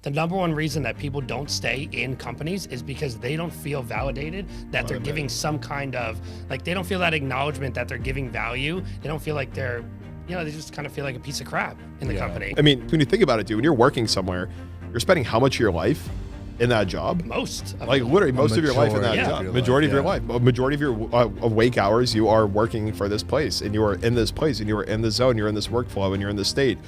the number one reason that people don't stay in companies is because they don't feel validated that they're giving some kind of, like, they don't feel that acknowledgement that they're giving value. They don't feel like they're, they just kind of feel like a piece of crap in the company. I mean, when you think about it, dude, when you're working somewhere, you're spending how much of your life in that job? Literally most of your life in that job. Majority of your life. A majority of your awake hours, you are working for this place, and you are in this place, and you are in this zone, you're in this workflow, and you're in this state.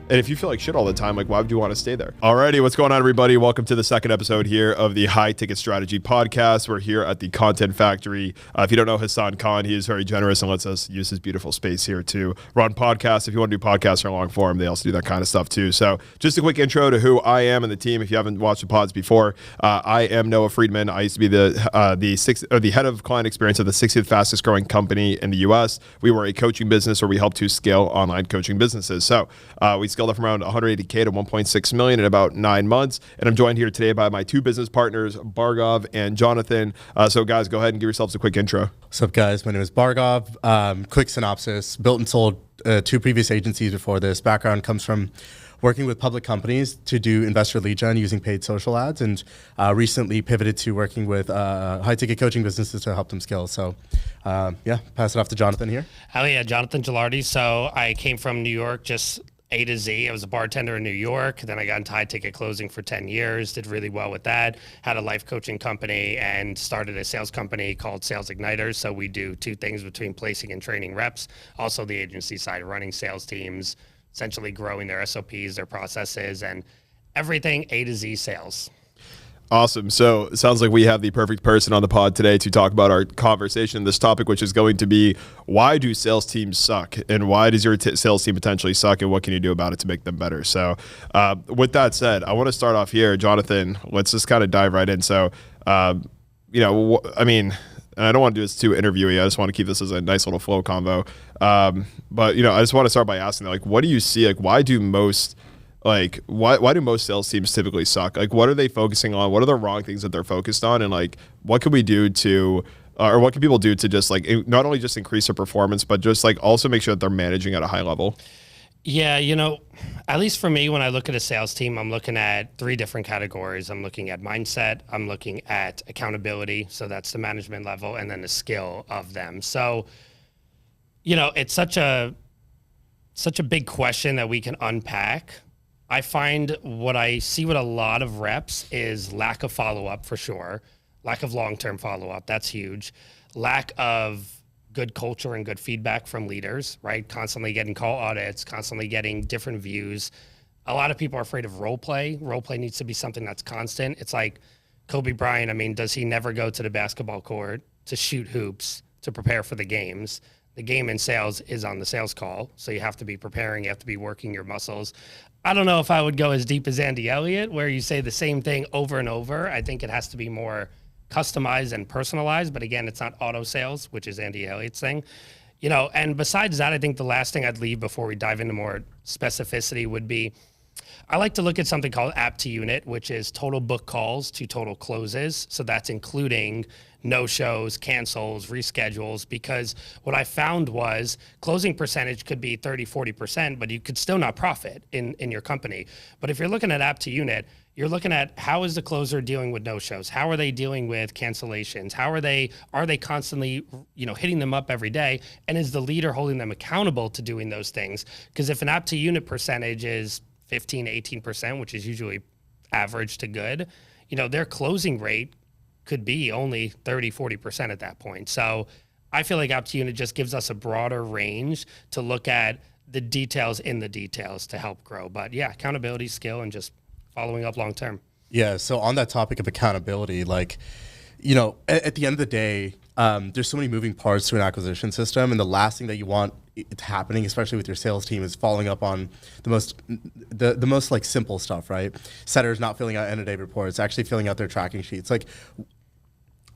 And if you feel like shit all the time, like, why would you want to stay there? Alrighty, what's going on, everybody? Welcome to the second episode here of the High Ticket Strategy Podcast. We're here at the Content Factory. If you don't know Hassan Khan, he is very generous and lets us use his beautiful space here to run podcasts. If you want to do podcasts or long form, they also do that kind of stuff too. So just a quick intro to who I am and the team. If you haven't watched the pods before, I am Noah Friedman. I used to be the head of client experience of the 60th fastest growing company in the US. We were a coaching business where we helped to scale online coaching businesses. So we scaled up from around 180K to 1.6 million in about 9 months. And I'm joined here today by my two business partners, Bhargav and Jonathan. So guys, go ahead and give yourselves a quick intro. What's up, guys? My name is Bhargav. Quick synopsis: built and sold 2 previous agencies before this. Background comes from working with public companies to do investor lead gen using paid social ads, and recently pivoted to working with high-ticket coaching businesses to help them scale. So, pass it off to Jonathan here. Hell yeah, Jonathan Gelardi. So I came from New York, just A to Z. I was a bartender in New York. Then I got into high ticket closing for 10 years, did really well with that, had a life coaching company, and started a sales company called Sales Igniters. So we do 2 things between placing and training reps, also the agency side, running sales teams, essentially growing their SOPs, their processes, and everything A to Z sales. Awesome. So it sounds like we have the perfect person on the pod today to talk about our conversation, this topic, which is going to be, why do sales teams suck, and why does your sales team potentially suck, and what can you do about it to make them better? So with that said, I want to start off here. Jonathan, let's just kind of dive right in. So, I mean, and I don't want to do this too interviewee. I just want to keep this as a nice little flow convo. But, I just want to start by asking, like, what do you see? Like, why do most sales teams typically suck? Like, what are they focusing on? What are the wrong things that they're focused on? And, like, what can we do to, or what can people do to just, like, not only just increase their performance, but just, like, also make sure that they're managing at a high level? Yeah, at least for me, when I look at a sales team, I'm looking at 3 different categories. I'm looking at mindset, I'm looking at accountability, so that's the management level, and then the skill of them. So, it's such a big question that we can unpack. I find what I see with a lot of reps is lack of follow-up, for sure. Lack of long-term follow-up, that's huge. Lack of good culture and good feedback from leaders, right? Constantly getting call audits, constantly getting different views. A lot of people are afraid of role play. Role play needs to be something that's constant. It's like Kobe Bryant. I mean, does he never go to the basketball court to shoot hoops, to prepare for the games? The game in sales is on the sales call, so you have to be preparing, you have to be working your muscles. I don't know if I would go as deep as Andy Elliott, where you say the same thing over and over. I think it has to be more customized and personalized, but again, it's not auto sales, which is Andy Elliott's thing. And besides that, I think the last thing I'd leave before we dive into more specificity would be, I like to look at something called app to unit, which is total book calls to total closes. So that's including no-shows, cancels, reschedules, because what I found was closing percentage could be 30, 40%, but you could still not profit in your company. But if you're looking at app to unit, you're looking at how is the closer dealing with no-shows? How are they dealing with cancellations? How are they constantly, hitting them up every day? And is the leader holding them accountable to doing those things? Because if an app to unit percentage is 15, 18%, which is usually average to good, their closing rate could be only 30, 40% at that point. So I feel like app to unit just gives us a broader range to look at the details in the details to help grow. But yeah, accountability, skill, and just following up long term. Yeah. So on that topic of accountability, like, at the end of the day, there's so many moving parts to an acquisition system, and the last thing that you want it's happening, especially with your sales team, is following up on the most like simple stuff, right? Setters not filling out end of day reports, actually filling out their tracking sheets. Like,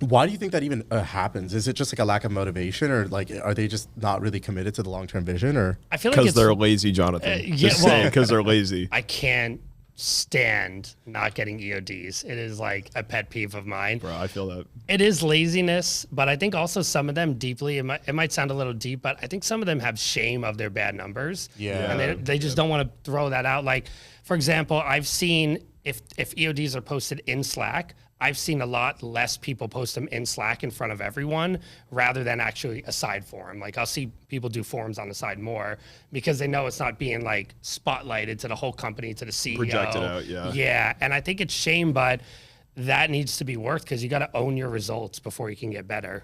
why do you think that even happens? Is it just like a lack of motivation, or like are they just not really committed to the long-term vision? Or I feel like because they're lazy, Jonathan. Because they're lazy. I can't stand not getting EODs. It is like a pet peeve of mine. Bro, I feel that. It is laziness, but I think also some of them deeply, it might sound a little deep, but I think some of them have shame of their bad numbers. Yeah. And they just don't want to throw that out. Like, for example, I've seen if EODs are posted in Slack, I've seen a lot less people post them in Slack in front of everyone rather than actually a side forum. Like I'll see people do forums on the side more because they know it's not being like spotlighted to the whole company, to the CEO. Projected out, yeah. Yeah, and I think it's shame, but that needs to be worth because you got to own your results before you can get better.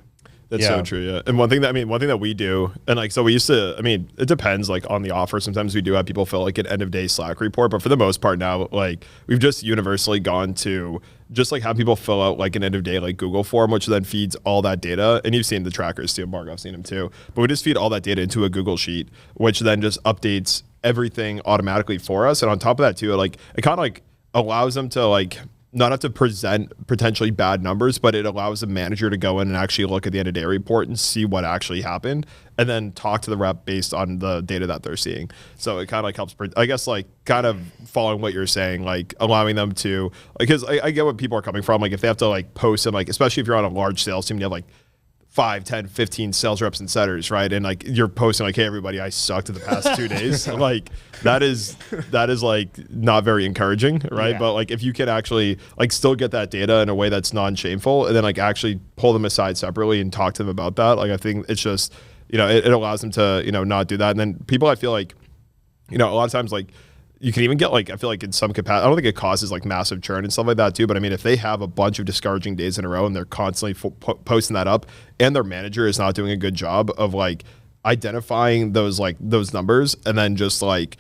That's so true, yeah. And one thing that we do, and like, so we used to, I mean, it depends like on the offer. Sometimes we do have people fill like an end of day Slack report, but for the most part now, like we've just universally gone to just like have people fill out like an end of day like Google form, which then feeds all that data. And you've seen the trackers too, Mark, I've seen them too. But we just feed all that data into a Google sheet, which then just updates everything automatically for us. And on top of that too, like it kind of like allows them to like not have to present potentially bad numbers, but it allows the manager to go in and actually look at the end of day report and see what actually happened and then talk to the rep based on the data that they're seeing. So it kind of like helps, I guess, like kind of following what you're saying, like allowing them to, because I get what people are coming from. Like if they have to like post and like, especially if you're on a large sales team, you have like 5, 10, 15 sales reps and setters, right? And like you're posting like, hey everybody, I sucked in the past 2 days. Like that is like not very encouraging, right? Yeah. But like if you can actually like still get that data in a way that's non-shameful and then like actually pull them aside separately and talk to them about that, like I think it's just, you know, it allows them to, you know, not do that. And then people, I feel like, you know, a lot of times like you can even get like, I feel like in some capacity, I don't think it causes like massive churn and stuff like that too. But I mean, if they have a bunch of discouraging days in a row and they're constantly posting that up and their manager is not doing a good job of like identifying those numbers and then just like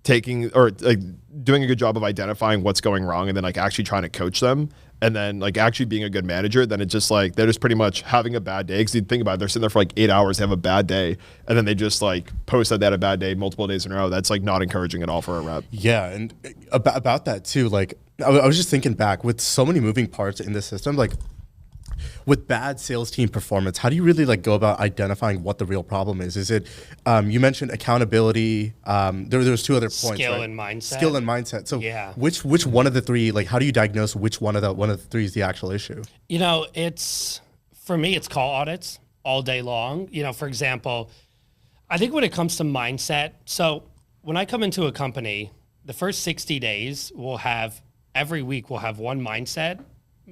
taking or like doing a good job of identifying what's going wrong and then like actually trying to coach them and then like actually being a good manager, then it's just like they're just pretty much having a bad day. Because you think about it, they're sitting there for like 8 hours, they have a bad day, and then they just like post that they had a bad day multiple days in a row. That's like not encouraging at all for a rep. Yeah, and about that too, like I was just thinking back with so many moving parts in the system, like with bad sales team performance, how do you really like go about identifying what the real problem is? Is it, you mentioned accountability, there was 2 other points, Skill right? and mindset. Skill and mindset. So yeah. which one of the 3, like how do you diagnose which one of the 3 is the actual issue? You know, for me, it's call audits all day long. You know, for example, I think when it comes to mindset, so when I come into a company, the first 60 days every week we'll have one mindset,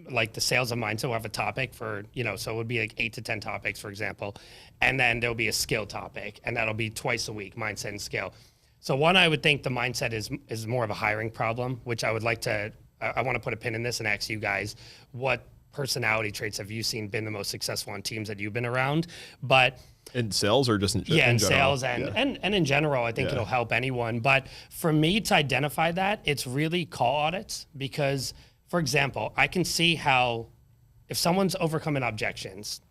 like the sales of mindset will have a topic for, you know, so it would be like 8 to 10 topics, for example. And then there'll be a skill topic and that'll be twice a week, mindset and skill. So one, I would think the mindset is more of a hiring problem, which I would like to, I want to put a pin in this and ask you guys, what personality traits have you seen been the most successful on teams that you've been around? But in sales or just in general? Yeah, in sales and in general, I think it'll help anyone. But for me to identify that, it's really call audits because, for example, I can see how if someone's overcoming objections,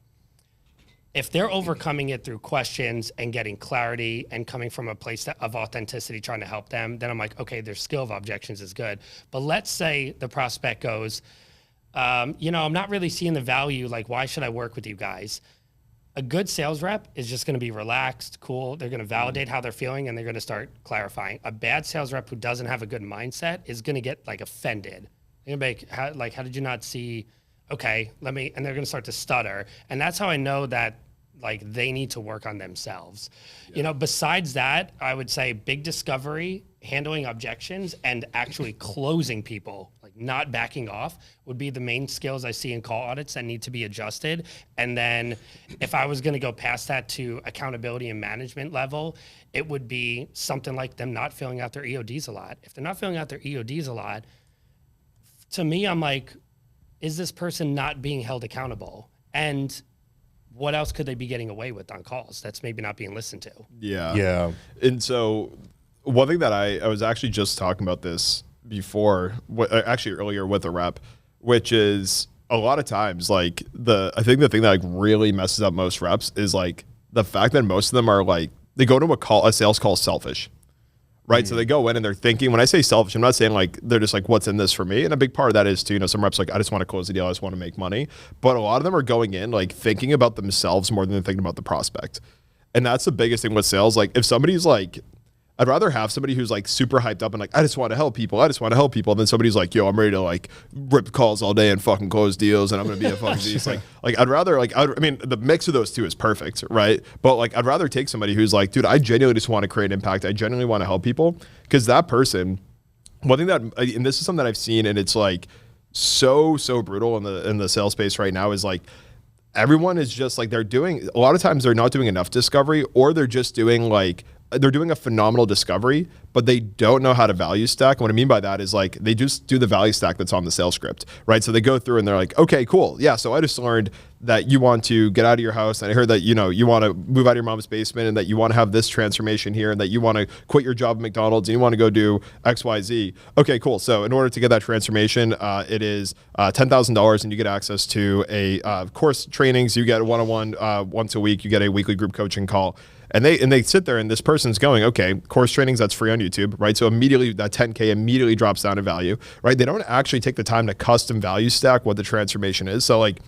if they're overcoming it through questions and getting clarity and coming from a place of authenticity, trying to help them, then I'm like, okay, their skill of objections is good. But let's say the prospect goes, you know, I'm not really seeing the value. Like, why should I work with you guys? A good sales rep is just going to be relaxed, cool. They're going to validate how they're feeling and they're going to start clarifying. A bad sales rep who doesn't have a good mindset is going to get like offended. They're going to be like, how did you not see? Okay, and they're going to start to stutter. And that's how I know that like they need to work on themselves. Yeah. You know, besides that, I would say big discovery, handling objections, and actually closing people, like not backing off, would be the main skills I see in call audits that need to be adjusted. And then if I was going to go past that to accountability and management level, it would be something like them not filling out their EODs a lot. If they're not filling out their EODs a lot, to me, I'm like, is this person not being held accountable? And what else could they be getting away with on calls that's maybe not being listened to? Yeah. Yeah. And so one thing that I was actually just talking about this before, actually earlier with a rep, which is a lot of times like I think the thing that like really messes up most reps is like the fact that most of them are like, they go to a sales call selfish. Right. So they go in and they're thinking, when I say selfish, I'm not saying like, they're just like, what's in this for me? And a big part of that is too, you know, some reps like, I just want to close the deal. I just want to make money. But a lot of them are going in like thinking about themselves more than they're thinking about the prospect. And that's the biggest thing with sales. Like if somebody's like, I'd rather have somebody who's like super hyped up and like, I just want to help people. Than somebody's like, yo, I'm ready to like rip calls all day and fucking close deals. And I'm going to be a fucking beast. Like I'd rather I mean, the mix of those two is perfect. Right. But like, I'd rather take somebody who's like, dude, I genuinely just want to create impact. I genuinely want to help people, because that person one thing that, and this is something that I've seen, and it's like so brutal in the sales space right now, is like everyone is just like, they're doing, a lot of times they're not doing enough discovery, or they're just doing like, they're doing a phenomenal discovery, but they don't know how to value stack. And what I mean by that is like, they just do the value stack that's on the sales script, right? So they go through and they're like, okay, cool. Yeah. So I just learned that you want to get out of your house. And I heard that, you know, you want to move out of your mom's basement, and that you want to have this transformation here, and that you want to quit your job at McDonald's and you want to go do X, Y, Z. Okay, cool. So in order to get that transformation, it is $10,000, and you get access to a course trainings. You get one-on-one once a week. You get a weekly group coaching call. And they sit there, and this person's going, okay, course trainings, that's free on YouTube, right? So immediately that 10K immediately drops down in value, right? They don't actually take the time to custom value stack what the transformation is. So like,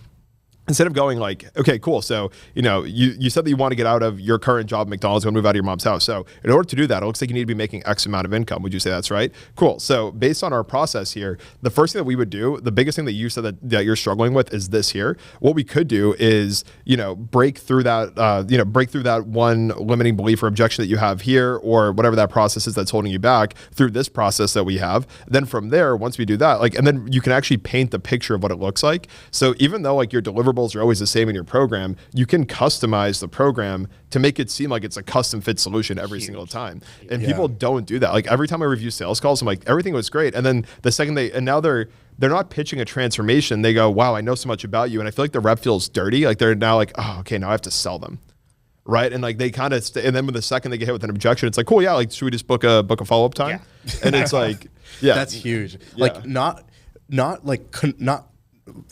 instead of going like, okay, cool. So, you know, you said that you want to get out of your current job at McDonald's and move out of your mom's house. So in order to do that, it looks like you need to be making X amount of income. Would you say that's right? Cool. So based on our process here, the first thing that we would do, the biggest thing that you said that you're struggling with is this here. What we could do is, you know, break through that one limiting belief or objection that you have here, or whatever that process is that's holding you back, through this process that we have. Then from there, once we do that, like, and then you can actually paint the picture of what it looks like. So even though like your deliverables are always the same in your program, you can customize the program to make it seem like it's a custom fit solution every single time. And people don't do that. Like every time I review sales calls, I'm like, everything was great. And then the second now they're not pitching a transformation. They go, wow, I know so much about you. And I feel like the rep feels dirty. Like they're now like, oh, okay, now I have to sell them. Right. And like they kind of, and then when the second they get hit with an objection, it's like, cool. Yeah. Like, should we just book a follow-up time? Yeah. And it's like, yeah, that's huge. Yeah. Like not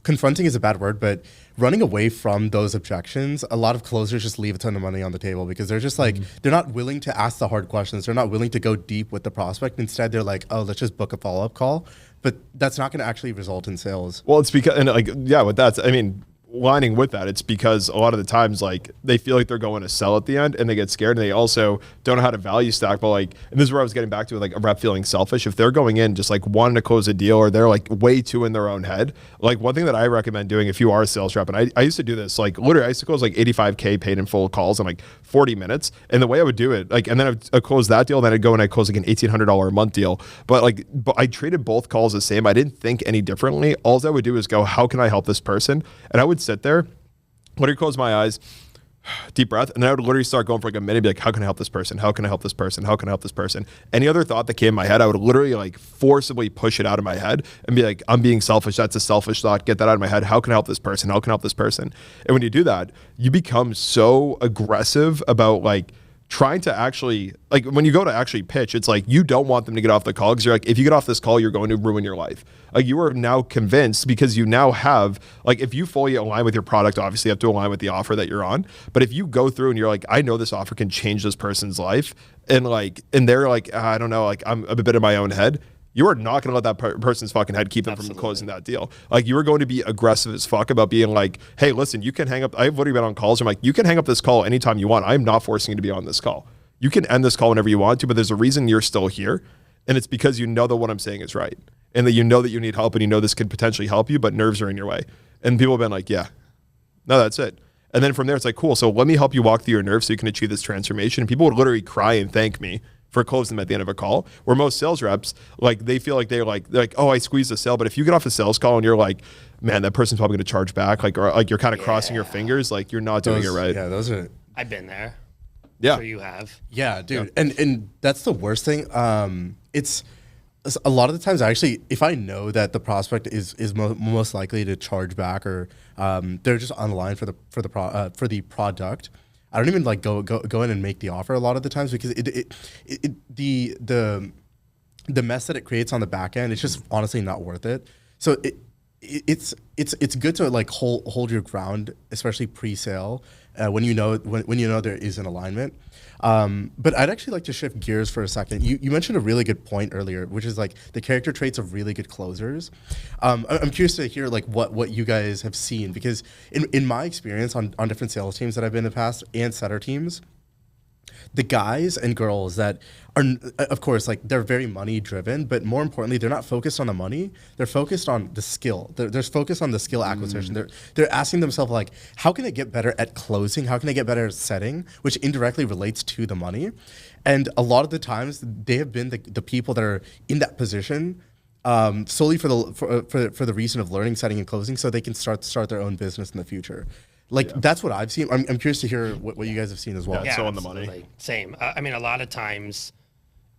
confronting is a bad word, but running away from those objections, a lot of closers just leave a ton of money on the table because they're just like, they're not willing to ask the hard questions. They're not willing to go deep with the prospect. Instead, they're like, oh, let's just book a follow-up call. But that's not going to actually result in sales. Well, it's because, and like, yeah, with that, I mean, lining with that, it's because a lot of the times, like, they feel like they're going to sell at the end, and they get scared, and they also don't know how to value stack. But like, and this is where I was getting back to, like, a rep feeling selfish. If they're going in just like wanting to close a deal, or they're like way too in their own head, like one thing that I recommend doing if you are a sales rep, and I used to do this, like literally I used to close like 85K paid in full calls in like 40 minutes. And the way I would do it, like, and then I'd close that deal, then I'd go and I'd close like an $1,800 a month deal. But I treated both calls the same. I didn't think any differently. All I would do is go, how can I help this person? And I would sit there, literally close my eyes, deep breath, and then I would literally start going for like a minute and be like, how can I help this person? How can I help this person? How can I help this person? Any other thought that came in my head, I would literally like forcibly push it out of my head and be like, I'm being selfish. That's a selfish thought. Get that out of my head. How can I help this person? How can I help this person? And when you do that, you become so aggressive about like trying to actually, like when you go to actually pitch, it's like you don't want them to get off the call because you're like, if you get off this call, you're going to ruin your life. Like you are now convinced because you now have, like if you fully align with your product, obviously you have to align with the offer that you're on. But if you go through and you're like, I know this offer can change this person's life, and they're like, I don't know, like I'm a bit in my own head, you are not going to let that person's fucking head keep them from closing that deal. Like you are going to be aggressive as fuck about being like, hey, listen, you can hang up. I've literally been on calls. I'm like, you can hang up this call anytime you want. I'm not forcing you to be on this call. You can end this call whenever you want to, but there's a reason you're still here. And it's because you know that what I'm saying is right. And that you know that you need help, and you know this could potentially help you, but nerves are in your way. And people have been like, yeah, no, that's it. And then from there, it's like, cool. So let me help you walk through your nerves so you can achieve this transformation. And people would literally cry and thank me for closing them at the end of a call, where most sales reps, like they feel like they're like, oh, I squeezed a sale. But if you get off a sales call and you're like, man, that person's probably going to charge back, like, or like you're kind of crossing your fingers, like you're not doing it right. Yeah, those are. I've been there. Yeah. So you have. Yeah, dude. Yeah. And that's the worst thing. It's a lot of the times actually, if I know that the prospect is most likely to charge back, or they're just on the line for the product, I don't even like go in and make the offer a lot of the times, because the mess that it creates on the back end, it's just honestly not worth it. So it's good to like hold your ground, especially pre-sale, when you know there is an alignment. But I'd actually like to shift gears for a second. You mentioned a really good point earlier, which is like the character traits of really good closers. I'm curious to hear like what you guys have seen, because in my experience on different sales teams that I've been in the past and setter teams, the guys and girls that are, of course, like they're very money driven, but more importantly, they're not focused on the money. They're focused on the skill. They're focused on the skill acquisition. They're asking themselves like, how can I get better at closing? How can I get better at setting, which indirectly relates to the money? And a lot of the times, they have been the people that are in that position solely for the reason of learning, setting, and closing, so they can start their own business in the future. Like that's what I've seen. I'm curious to hear what you guys have seen as well. Yeah, so on absolutely. the money. Same. I mean, a lot of times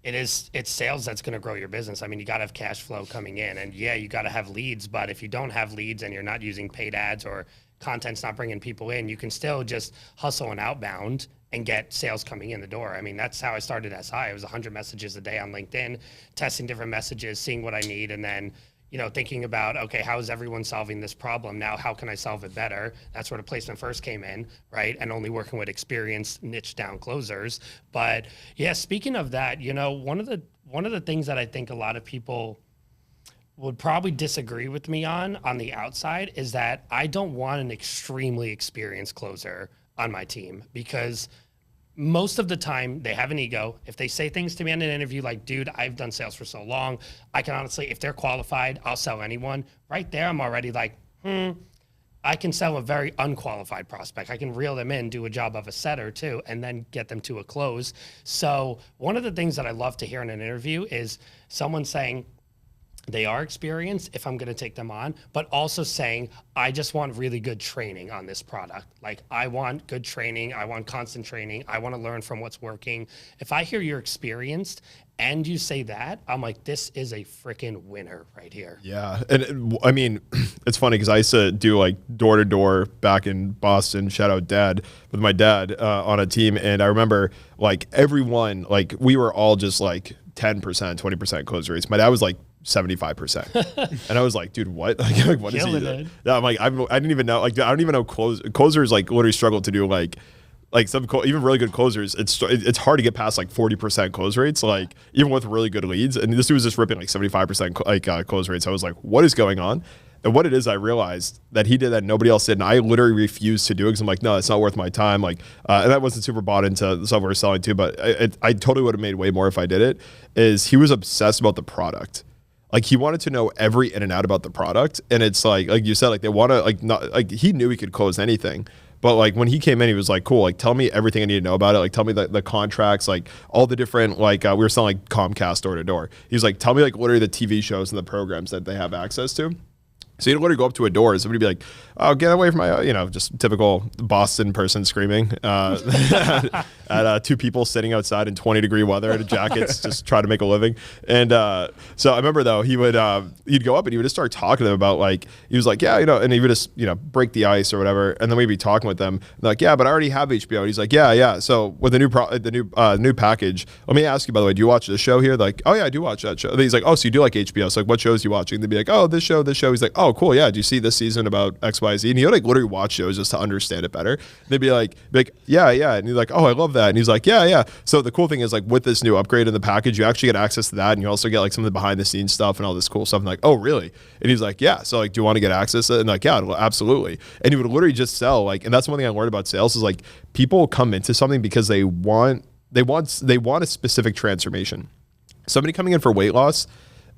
it's sales that's going to grow your business. I mean, you got to have cash flow coming in, and yeah, you got to have leads. But if you don't have leads and you're not using paid ads or content's not bringing people in, you can still just hustle and outbound and get sales coming in the door. I mean, that's how I started SI. It was 100 messages a day on LinkedIn, testing different messages, seeing what I need, and then thinking about, okay, how is everyone solving this problem? Now, how can I solve it better? That's where the placement first came in, right? And only working with experienced niche down closers. But yeah, speaking of that, one of the things that I think a lot of people would probably disagree with me on the outside is that I don't want an extremely experienced closer on my team, because most of the time they have an ego. If they say things to me in an interview like, dude, I've done sales for so long, I can honestly, if they're qualified, I'll sell anyone. Right there, I'm already like, I can sell a very unqualified prospect. I can reel them in, do a job of a setter too, and then get them to a close. So one of the things that I love to hear in an interview is someone saying, they are experienced if I'm going to take them on, but also saying, I just want really good training on this product. Like, I want good training. I want constant training. I want to learn from what's working. If I hear you're experienced and you say that, I'm like, this is a freaking winner right here. Yeah. And I mean, it's funny because I used to do like door to door back in Boston, shout out dad, with my dad on a team. And I remember like everyone, like we were all just like 10%, 20% close rates. My dad was like 75%. And I was like, dude, what? Like what is he? Yeah, I'm like, I didn't even know. Like, I don't even know closers like literally struggle to do like some even really good closers. It's hard to get past like 40% close rates, like even with really good leads. And this dude was just ripping like 75% like close rates. I was like, what is going on? And what it is, I realized that he did that, nobody else did, and I literally refused to do it because I'm like, no, it's not worth my time. Like, and I wasn't super bought into the stuff we were selling too, but I totally would have made way more if I did it. Is he was obsessed about the product. Like he wanted to know every in and out about the product, and it's like you said, like they want to like not like he knew he could close anything, but like when he came in, he was like, cool, like tell me everything I need to know about it, like tell me the contracts, like all the different like we were selling like Comcast door to door. He was like, tell me like literally the TV shows and the programs that they have access to. So you'd literally go up to a door and somebody would be like, oh, get away from my, just typical Boston person screaming at two people sitting outside in 20-degree weather in jackets, just trying to make a living. And so I remember, though, he'd go up and he would just start talking to them about, like, he was like, yeah, and he would just, break the ice or whatever. And then we'd be talking with them. And like, yeah, but I already have HBO. And he's like, yeah. So with the new package, let me ask you, by the way, do you watch this show here? They're like, oh, yeah, I do watch that show. And he's like, oh, so you do like HBO. So like, what shows are you watching? And they'd be like, oh, this show. He's like, oh, cool. Yeah. Do you see this season about XYZ? And he would like literally watch shows just to understand it better. They'd be like, yeah. And he's like, oh, I love that. And he's like, yeah. So the cool thing is, like, with this new upgrade in the package, you actually get access to that. And you also get like some of the behind the scenes stuff and all this cool stuff. And like, oh, really? And he's like, yeah. So like, do you want to get access to it? And like, yeah, absolutely. And he would literally just sell, like, and that's one thing I learned about sales is like people come into something because they want a specific transformation. Somebody coming in for weight loss,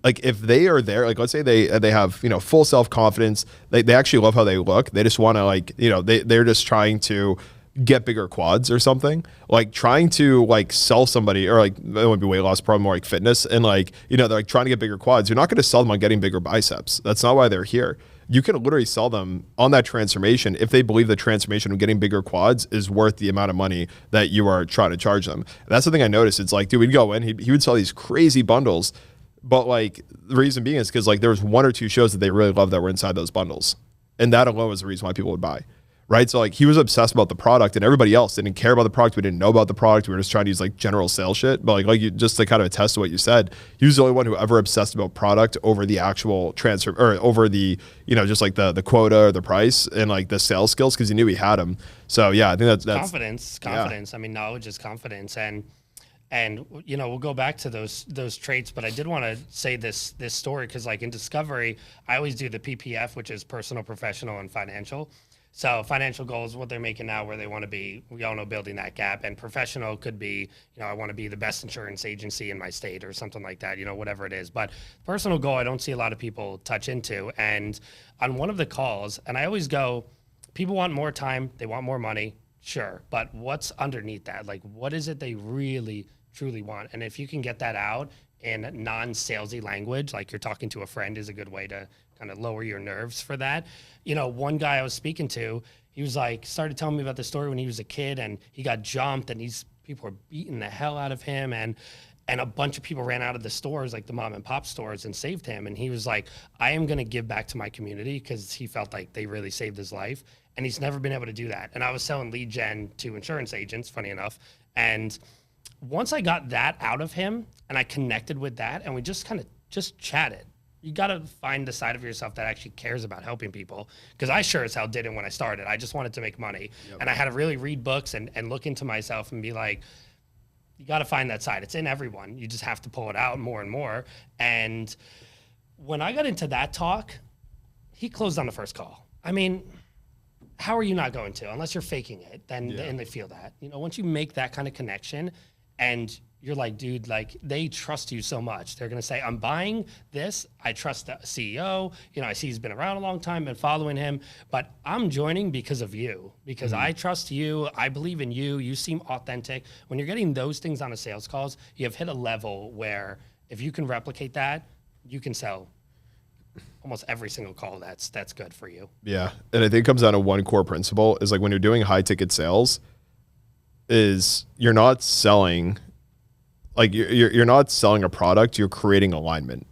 like if they are there, like let's say they have, full self-confidence, they actually love how they look. They just want to like, they're just trying to get bigger quads or something, like trying to like sell somebody, or like it wouldn't be weight loss, probably more like fitness. And like, they're like trying to get bigger quads. You're not going to sell them on getting bigger biceps. That's not why they're here. You can literally sell them on that transformation if they believe the transformation of getting bigger quads is worth the amount of money that you are trying to charge them. And that's the thing I noticed. It's like, dude, we'd go in, he would sell these crazy bundles. But like the reason being is because like there was one or two shows that they really loved that were inside those bundles, and that alone was the reason why people would buy, right? So like he was obsessed about the product, and everybody else didn't care about the product. We didn't know about the product. We were just trying to use like general sales shit. But like you just to kind of attest to what you said, he was the only one who ever obsessed about product over the actual transfer, or over the just like the quota or the price and like the sales skills, because he knew he had them. So yeah, I think that's confidence. Yeah. I mean, knowledge is confidence, and we'll go back to those traits, but I did want to say this story because like in discovery, I always do the PPF, which is personal, professional, and financial. So financial goals, what they're making now, where they want to be, we all know building that gap. And professional could be, I want to be the best insurance agency in my state or something like that, whatever it is. But personal goal, I don't see a lot of people touch into. And on one of the calls, and I always go, people want more time, they want more money, sure. But what's underneath that? Like, what is it they really, truly want? And if you can get that out in non-salesy language, like you're talking to a friend, is a good way to kind of lower your nerves for that. One guy I was speaking to, he was like, started telling me about the story when he was a kid and he got jumped and these people were beating the hell out of him, and a bunch of people ran out of the stores, like the mom and pop stores, and saved him. And he was like, I am going to give back to my community, because he felt like they really saved his life. And he's never been able to do that. And I was selling lead gen to insurance agents, funny enough. And once I got that out of him and I connected with that and we just kind of just chatted, you got to find the side of yourself that actually cares about helping people. Because I sure as hell didn't when I started. I just wanted to make money. Yep. And I had to really read books and look into myself and be like, you got to find that side. It's in everyone. You just have to pull it out more and more. And when I got into that talk, he closed on the first call. I mean, how are you not going to? Unless you're faking it, then they feel that. Once you make that kind of connection and you're like, dude, like they trust you so much. They're going to say, I'm buying this. I trust the CEO. I see he's been around a long time, been following him, but I'm joining because of you, because I trust you. I believe in you. You seem authentic. When you're getting those things on a sales calls, you have hit a level where if you can replicate that, you can sell almost every single call that's good for you. Yeah. And I think it comes down to one core principle is like when you're doing high ticket sales is you're not selling, like you're not selling a product, you're creating alignment.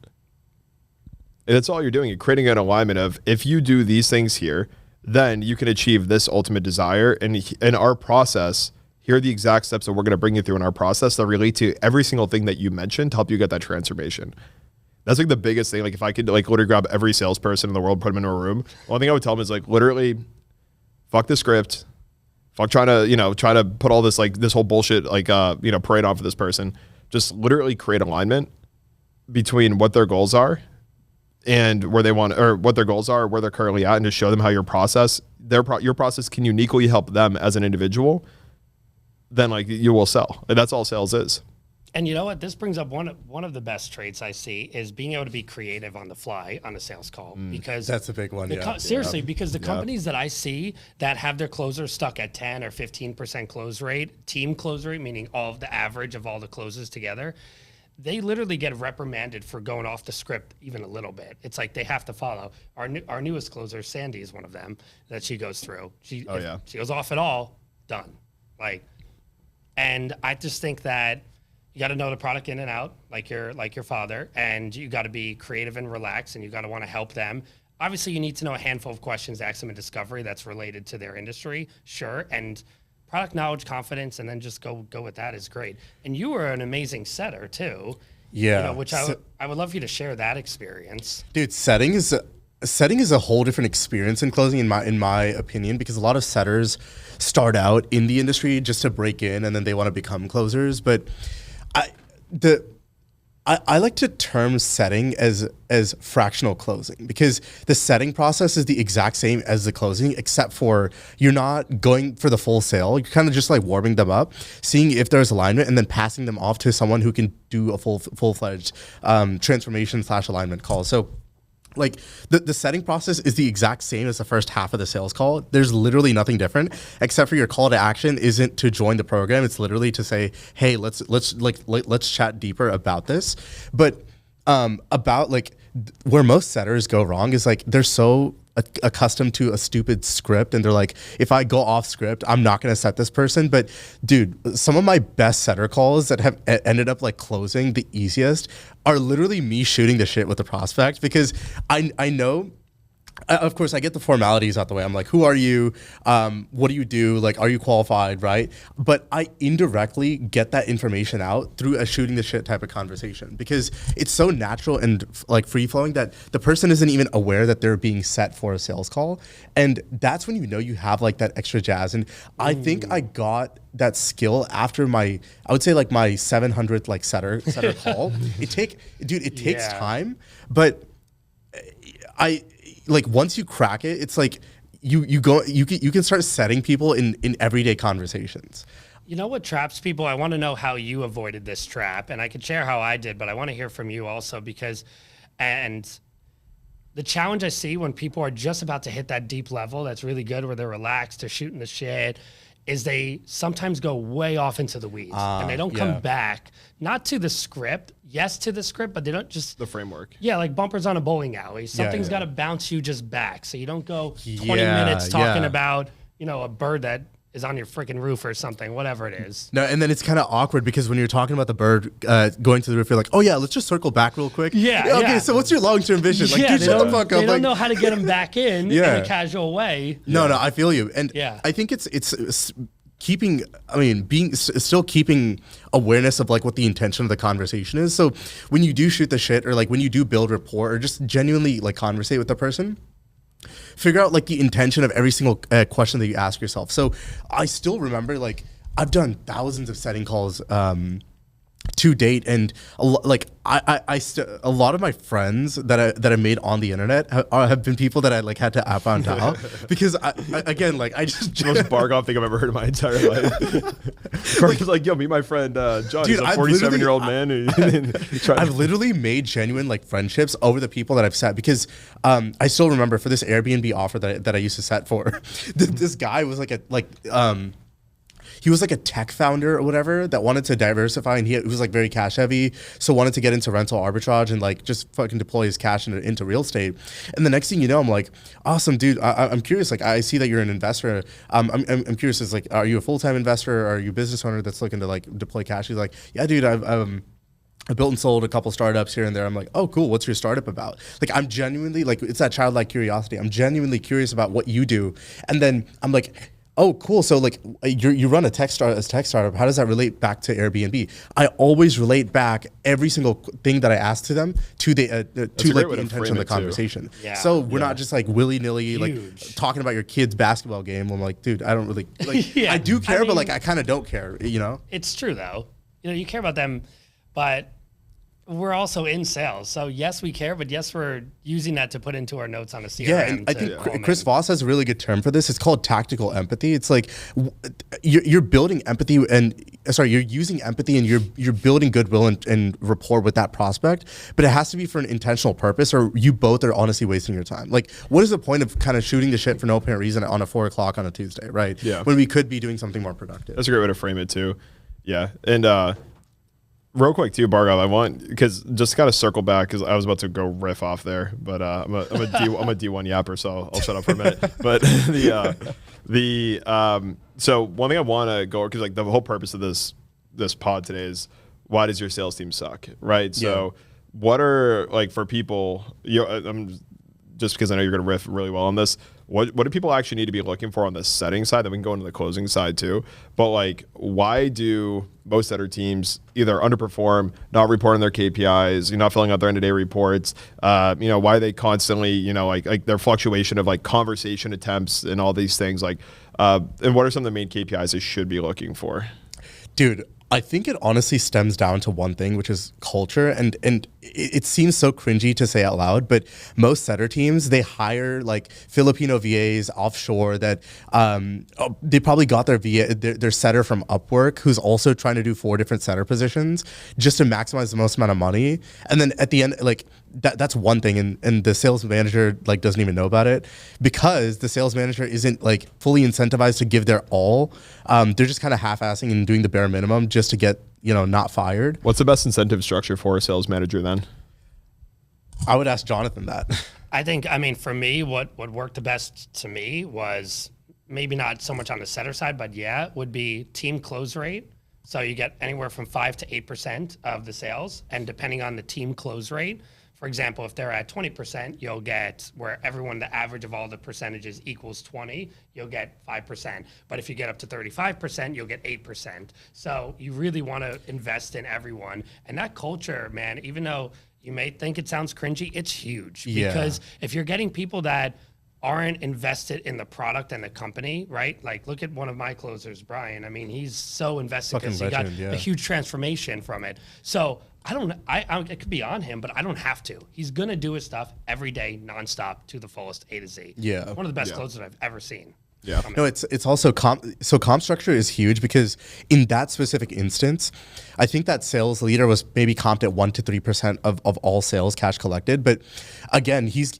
And that's all you're doing. You're creating an alignment of if you do these things here, then you can achieve this ultimate desire. And in our process, here are the exact steps that we're going to bring you through in our process that relate to every single thing that you mentioned to help you get that transformation. That's like the biggest thing. Like if I could like literally grab every salesperson in the world, put them in a room, one thing I would tell them is like literally fuck the script. Fuck trying to put all this like this whole bullshit like parade on for this person. Just literally create alignment between what their goals are and where they want, or what their goals are, where they're currently at, and just show them how your process can uniquely help them as an individual. Then like you will sell. And that's all sales is. And you know what? This brings up one of the best traits I see is being able to be creative on the fly on a sales call. Because that's a big one. Seriously, because the companies that I see that have their closers stuck at 10 or 15% close rate, team close rate, meaning all of the average of all the closes together, they literally get reprimanded for going off the script even a little bit. It's like they have to follow. Our newest closer, Sandy, is one of them that she goes through. She goes off at all, done. And I just think that you got to know the product in and out, like your father, and you got to be creative and relaxed, and you got to want to help them. Obviously, you need to know a handful of questions to ask them in discovery that's related to their industry, sure, and product knowledge, confidence, and then just go with that is great. And you were an amazing setter too, which I would love for you to share that experience. Dude, setting is a whole different experience in closing, in my opinion, because a lot of setters start out in the industry just to break in, and then they want to become closers, but I like to term setting as fractional closing, because the setting process is the exact same as the closing, except for you're not going for the full sale. You're kind of just like warming them up, seeing if there's alignment, and then passing them off to someone who can do a full-fledged transformation/alignment call. So like the setting process is the exact same as the first half of the sales call. There's literally nothing different, except for your call to action isn't to join the program. It's literally to say, hey, let's chat deeper about this. But about like where most setters go wrong is like they're so accustomed to a stupid script, and they're like, if I go off script, I'm not going to set this person. But dude, some of my best setter calls that have ended up like closing the easiest are literally me shooting the shit with the prospect, because I know, of course, I get the formalities out the way. I'm like, who are you? What do you do? Like, are you qualified, right? But I indirectly get that information out through a shooting the shit type of conversation, because it's so natural and like free flowing that the person isn't even aware that they're being set for a sales call. And that's when you know you have like that extra jazz. And I think I got that skill after I would say like my 700th like setter call. It takes time, but like once you crack it, it's like you can start setting people in everyday conversations. You know what traps people? I want to know how you avoided this trap, and I could share how I did, but I want to hear from you also because, and the challenge I see when people are just about to hit that deep level that's really good where they're relaxed, they're shooting the shit, is they sometimes go way off into the weeds and they don't come back, not to the script, yes to the script, but they don't just... The framework. Yeah, like bumpers on a bowling alley. Something's got to bounce you just back. So you don't go 20 minutes talking about, you know, a bird that is on your freaking roof or something, whatever it is. No, and then it's kind of awkward because when you're talking about the bird going to the roof, you're like, oh yeah, let's just circle back real quick. Okay, so what's your long-term vision? Like, dude, shut the fuck up. They don't know how to get them back in a casual way. No, I feel you. And I think it's keeping, still keeping awareness of like what the intention of the conversation is. So when you do shoot the shit or like when you do build rapport or just genuinely like conversate with the person, figure out like the intention of every single question that you ask yourself. So I still remember, like, I've done thousands of setting calls to date, and a lot of my friends that I made on the internet have been people that I like had to app on out because I just most Bargov thing I've ever heard in my entire life. Like, like, yo, meet my friend John. Dude, he's a 47-year-old man. I've literally made genuine like friendships over the people that I've set because I still remember for this Airbnb offer that I used to set for, this guy was he was like a tech founder or whatever that wanted to diversify, and he was like very cash heavy, so wanted to get into rental arbitrage and like just fucking deploy his cash into real estate. And the next thing you know, I'm like, awesome, dude. I'm curious. Like, I see that you're an investor. I'm curious. Is like, are you a full-time investor? Or are you a business owner that's looking to like deploy cash? He's like, yeah, dude. I built and sold a couple startups here and there. I'm like, oh, cool. What's your startup about? Like, I'm genuinely like, it's that childlike curiosity. I'm genuinely curious about what you do, and then I'm like, oh, cool. So like you run a tech startup. How does that relate back to Airbnb? I always relate back every single thing that I ask to them to the like the intention of the conversation. Yeah. So we're not just like willy-nilly like talking about your kid's basketball game. I'm like, dude, I don't really like. I do care, but like I kind of don't care. You know? It's true though. You know, you care about them, but we're also in sales. So yes, we care, but yes, we're using that to put into our notes on a CRM. Yeah, and I think Chris Voss has a really good term for this. It's called tactical empathy. It's like you're building empathy you're using empathy and you're building goodwill and rapport with that prospect, but it has to be for an intentional purpose or you both are honestly wasting your time. Like, what is the point of kind of shooting the shit for no apparent reason on a 4 o'clock on a Tuesday, right? Yeah. When we could be doing something more productive. That's a great way to frame it too. Yeah. And real quick too, Bargov, I want, because just kind of circle back because I was about to go riff off there, but I'm a D1 yapper, so I'll shut up for a minute. But so one thing I want to go, because like the whole purpose of this pod today is, why does your sales team suck, right? So what are, like, for people, just because I know you're going to riff really well on this, what do people actually need to be looking for on the setting side? Then we can go into the closing side too. But like, why do most other teams either underperform, not reporting their KPIs, you're not filling out their end-of-day reports? Why are they constantly, like their fluctuation of like conversation attempts and all these things? Like, and what are some of the main KPIs they should be looking for? Dude, I think it honestly stems down to one thing, which is culture. And it seems so cringy to say out loud, but most setter teams, they hire like Filipino VAs offshore that they probably got their setter from Upwork, who's also trying to do 4 different setter positions just to maximize the most amount of money. And then at the end, like that's one thing. And the sales manager like doesn't even know about it because the sales manager isn't like fully incentivized to give their all. They're just kind of half-assing and doing the bare minimum just to get, not fired. What's the best incentive structure for a sales manager then? I would ask Jonathan that. I mean, for me, what worked the best to me was maybe not so much on the setter side, but would be team close rate. So you get anywhere from 5 to 8% of the sales. And depending on the team close rate, for example, if they're at 20%, you'll get where the average of all the percentages equals 20, you'll get 5%. But if you get up to 35%, you'll get 8%. So you really want to invest in everyone. And that culture, man, even though you may think it sounds cringy, it's huge. Because if you're getting people that aren't invested in the product and the company, right? Like, look at one of my closers, Brian. I mean, he's so invested because he got a huge transformation from it. So it could be on him, but I don't have to. He's going to do his stuff every day, nonstop, to the fullest, A to Z. Yeah. One of the best closers I've ever seen. Yeah. No, it's also comp structure is huge because in that specific instance, I think that sales leader was maybe comped at 1 to 3% of all sales cash collected. But again, he's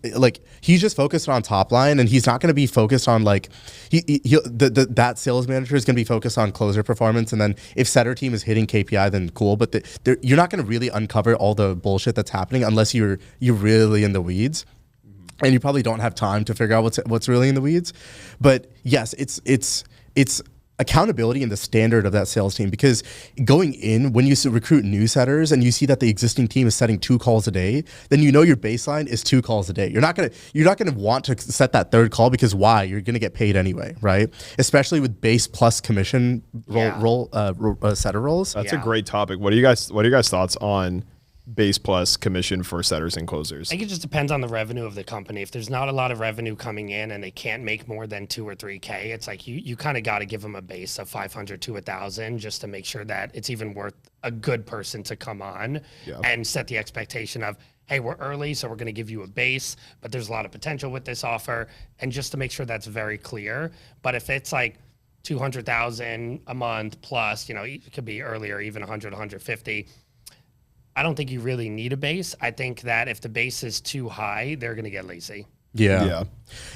just focused on top line, and he's not going to be focused on like that sales manager is going to be focused on closer performance. And then if setter team is hitting KPI, then cool. But you're not going to really uncover all the bullshit that's happening unless you're really in the weeds. And you probably don't have time to figure out what's really in the weeds. But yes, it's accountability and the standard of that sales team, because going in, when you recruit new setters and you see that the existing team is setting 2 calls a day, then you know your baseline is 2 calls a day. You're not gonna want to set that 3rd call, because why? You're gonna get paid anyway, right? Especially with base plus commission setter roles. That's a great topic. What are you guys thoughts on base plus commission for setters and closers? I think it just depends on the revenue of the company. If there's not a lot of revenue coming in and they can't make more than 2 or 3K, it's like you kind of got to give them a base of 500 to 1,000 just to make sure that it's even worth a good person to come on and set the expectation of, hey, we're early, so we're going to give you a base, but there's a lot of potential with this offer, and just to make sure that's very clear. But if it's like 200,000 a month plus, it could be earlier, even 100, 150. I don't think you really need a base. I think that if the base is too high, they're going to get lazy. Yeah.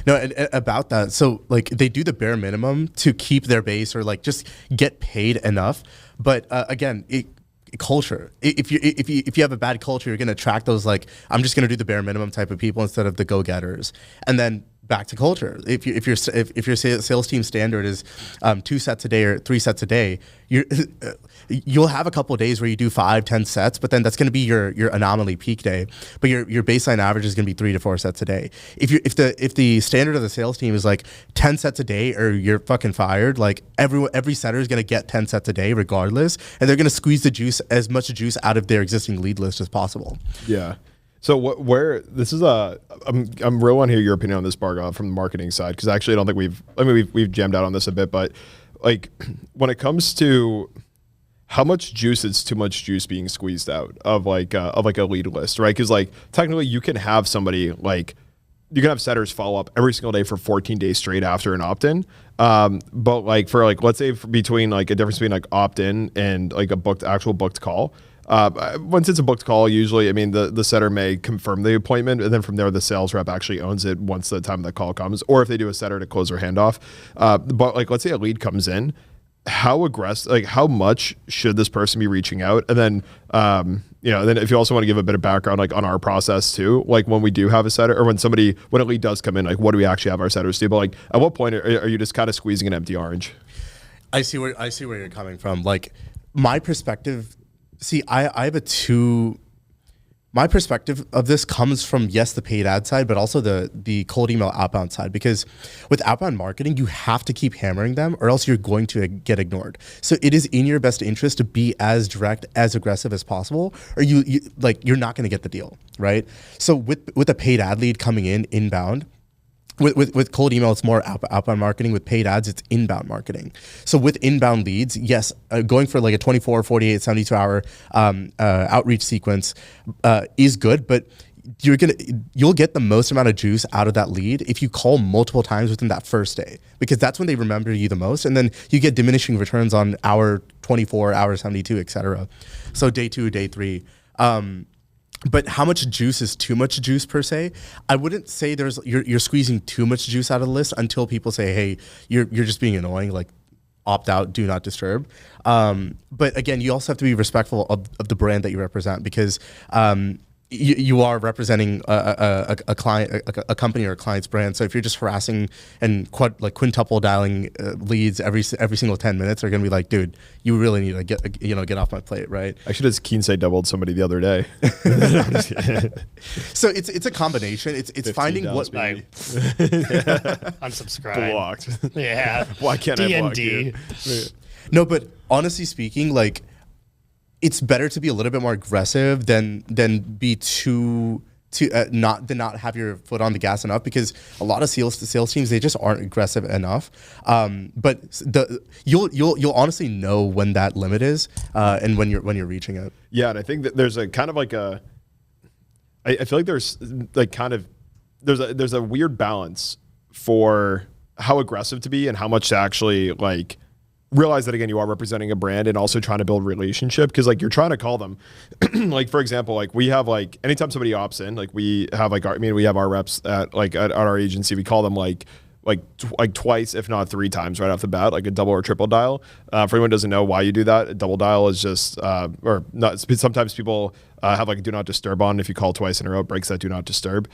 No, and about that. So like they do the bare minimum to keep their base or like just get paid enough. But again, culture. If you have a bad culture, you're going to attract those like, I'm just going to do the bare minimum type of people instead of the go-getters. And then back to culture. If your sales team standard is 2 sets a day or 3 sets a day, you'll have a couple of days where you do 5-10 sets, but then that's going to be your anomaly peak day. But your baseline average is going to be 3 to 4 sets a day. If the standard of the sales team is like 10 sets a day, or you're fucking fired, like every setter is going to get 10 sets a day regardless, and they're going to squeeze as much juice out of their existing lead list as possible. Yeah. So I'm real want to hear your opinion on this, Barga, from the marketing side, because actually I don't think we've jammed out on this a bit, but like when it comes to how much juice is too much juice being squeezed out of like a lead list, right? Because like technically you can have somebody like, you can have setters follow up every single day for 14 days straight after an opt-in. But like for like, let's say between like a difference between like opt-in and like a actual booked call. Once it's a booked call, usually, I mean, the setter may confirm the appointment, and then from there, the sales rep actually owns it once the time the call comes, or if they do a setter to closer handoff. But like, let's say a lead comes in, how aggressive, like how much should this person be reaching out? And then, then if you also want to give a bit of background, like on our process too, like when we do have a setter, or when a lead does come in, like what do we actually have our setters do? But like, at what point are you just kind of squeezing an empty orange? I see where you're coming from. Like my perspective. See, my perspective of this comes from, yes, the paid ad side, but also the cold email outbound side, because with outbound marketing, you have to keep hammering them or else you're going to get ignored. So it is in your best interest to be as direct, as aggressive as possible, or you're not going to get the deal, right? So with a paid ad lead coming in inbound, with cold email, it's more outbound marketing. With paid ads, it's inbound marketing. So with inbound leads, yes, going for like a 24, 48, 72 hour outreach sequence is good, but you'll get the most amount of juice out of that lead if you call multiple times within that first day, because that's when they remember you the most, and then you get diminishing returns on hour 24, hour 72, etc. So day 2, day 3. But how much juice is too much juice per se? I wouldn't say you're squeezing too much juice out of the list until people say, hey, you're just being annoying, like opt out, do not disturb. But again, you also have to be respectful of the brand that you represent, because you are representing a client, a company or a client's brand. So if you're just harassing and quintuple dialing leads every single 10 minutes, they're gonna be like, dude, you really need to get off my plate, right? I should have Keysight doubled somebody the other day. So it's a combination. It's finding what unsubscribe, blocked. Yeah. Why can't I block you? No, but honestly speaking, like, it's better to be a little bit more aggressive than be too to not have your foot on the gas enough, because a lot of sales teams, they just aren't aggressive enough. But you'll honestly know when that limit is, and when you're reaching it. Yeah, and I think that there's a kind of like I feel like there's like kind of there's a weird balance for how aggressive to be and how much to actually like realize that, again, you are representing a brand and also trying to build a relationship, because like you're trying to call them like, for example, like we have like anytime somebody opts in, like we have like we have our reps at our agency, we call them like twice, if not 3 times right off the bat, like a double or triple dial. For anyone who doesn't know why you do that, a double dial is just or not. Sometimes people have like a do not disturb on. If you call twice in a row, it breaks that do not disturb.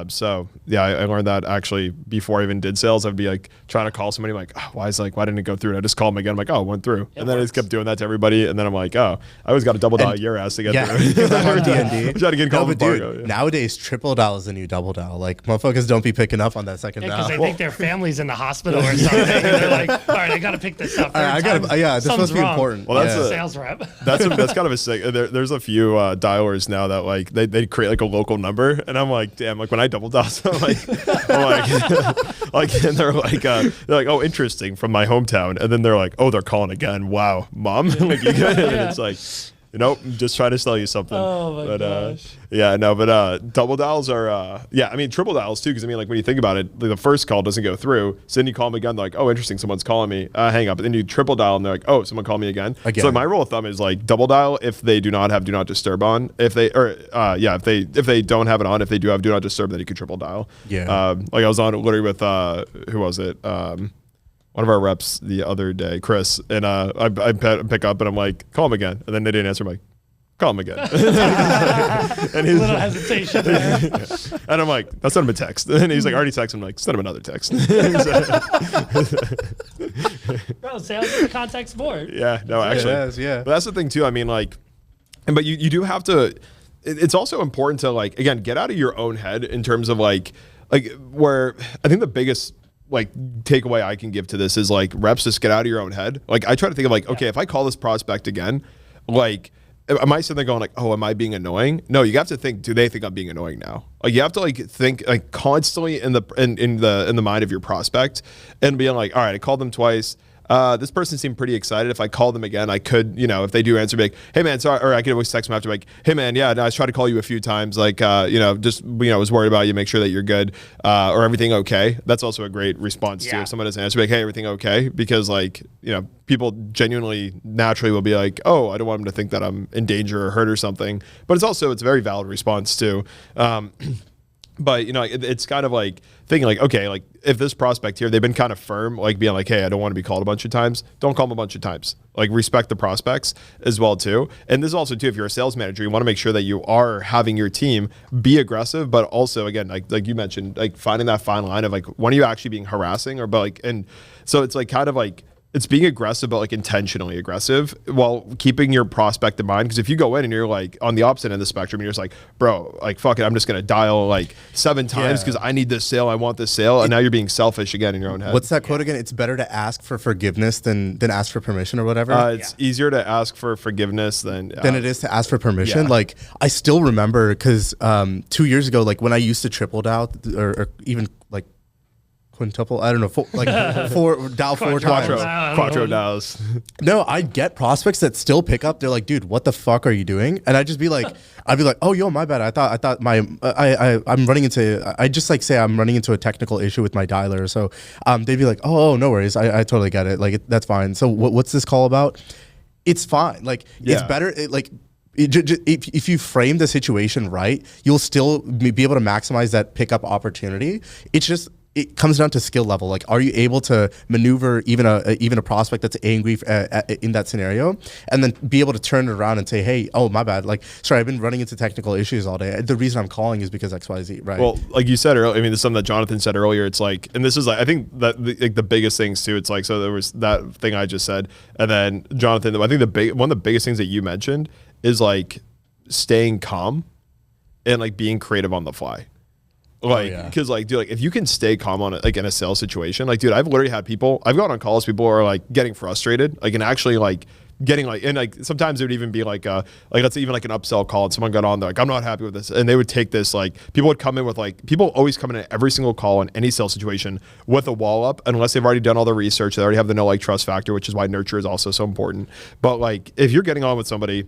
So yeah, I learned that actually before I even did sales. I'd be like trying to call somebody, I'm like, oh, why didn't it go through? And I just call them again. I'm like, oh, it went through. And then I just kept doing that to everybody. And then I'm like, oh, I always got to double dial your ass to get through. D&D. Try to get called embargo. Nowadays, triple dial is the new double dial. Like, motherfuckers don't be picking up on that second dial. Because they think their family's in the hospital or something. And they're like, all right, I got to pick this up. This must be important. Well, that's a sales rep. That's kind of a sick. There's a few dialers now that like they create like a local number, and I'm like, damn, like when I double dial, so I'm like, and they're like, oh, interesting, from my hometown, and then they're like, oh, they're calling again. Wow, mom, like you good? And it's like, nope, just trying to sell you something. Oh my gosh. Yeah, no, but double dials are, I mean, triple dials too, because I mean, like when you think about it, like, the first call doesn't go through, so then you call them again, they're like, oh, interesting, someone's calling me, hang up, and then you triple dial, and they're like, oh, someone called me again. So like, my rule of thumb is like double dial if they do not have do not disturb on. If they if they don't have it on, if they do have do not disturb, then you can triple dial. Yeah. Like I was on literally with who was it? One of our reps the other day, Chris, and I pick up and I'm like, call him again, and then they didn't answer. I'm like, call him again. And he's a little hesitation there. And I'm like, I'll send him a text. And he's like, already texted him. I'm like, send him another text. Bro, sales is a contact sport. Yeah, no, actually. It is, yeah. But that's the thing too. I mean, like, but you do have to, it's also important to like, again, get out of your own head in terms of like where I think the biggest like takeaway I can give to this is like, reps, just get out of your own head. Like I try to think of like, okay, if I call this prospect again, like, am I sitting there going like, oh, am I being annoying? No, you have to think, do they think I'm being annoying now? Like you have to like think like constantly in the mind of your prospect and being like, all right, I called them twice. This person seemed pretty excited. If I call them again, I could, if they do answer, be like, hey man, sorry, or I could always text them after, like, hey man, yeah, no, I tried to call you a few times, like, just, was worried about you, make sure that you're good, or everything okay. That's also a great response too. If someone doesn't answer, be like, hey, everything okay? Because like, people genuinely, naturally will be like, oh, I don't want them to think that I'm in danger or hurt or something. But it's a very valid response too. But it's kind of like thinking like, okay, like if this prospect here, they've been kind of firm, like being like, hey, I don't want to be called a bunch of times. Don't call them a bunch of times. Like respect the prospects as well too. And this is also too, if you're a sales manager, you want to make sure that you are having your team be aggressive, but also again, like you mentioned, like finding that fine line of like, when are you actually being harassing or but like, and so it's like kind of like, it's being aggressive, but like intentionally aggressive while keeping your prospect in mind. Because if you go in and you're like on the opposite end of the spectrum, you're just like, bro, like fuck it, I'm just gonna dial like 7 times because I need this sale, I want this sale, and now you're being selfish again in your own head. What's that quote again? It's better to ask for forgiveness than ask for permission or whatever. It's easier to ask for forgiveness than it is to ask for permission. Yeah. Like I still remember because 2 years ago, like when I used to triple dial or even like quintuple, I don't know, dial 4 times. Quattro dials. No, I get prospects that still pick up. They're like, dude, what the fuck are you doing? And I'd be like, oh, yo, my bad. I thought I'm running into, I just like say I'm running into a technical issue with my dialer. So they'd be like, oh, no worries. I totally get it. Like, that's fine. So what's this call about? It's fine. Like, it's better. If you frame the situation right, you'll still be able to maximize that pickup opportunity. It comes down to skill level. Like, are you able to maneuver even a prospect that's angry in that scenario, and then be able to turn it around and say, "Hey, oh my bad. Like, sorry, I've been running into technical issues all day. The reason I'm calling is because X, Y, Z." Right. Well, like you said earlier, I mean, this is something that Jonathan said earlier. It's like, and this is like, I think that the biggest things too. It's like, so there was that thing I just said, and then Jonathan, I think one of the biggest things that you mentioned is like staying calm and like being creative on the fly. Like, because like, dude, like if you can stay calm on it, like in a sales situation, like, dude, I've literally had people, I've gone on calls, people are like getting frustrated, like, and actually like getting like, and like sometimes it would even be like let's say even like an upsell call and someone got on, they're like, I'm not happy with this. And they would take this, like people would come in with like, people always come in at every single call in any sales situation with a wall up, unless they've already done all the research. They already have the know, like, trust factor, which is why nurture is also so important. But like, if you're getting on with somebody,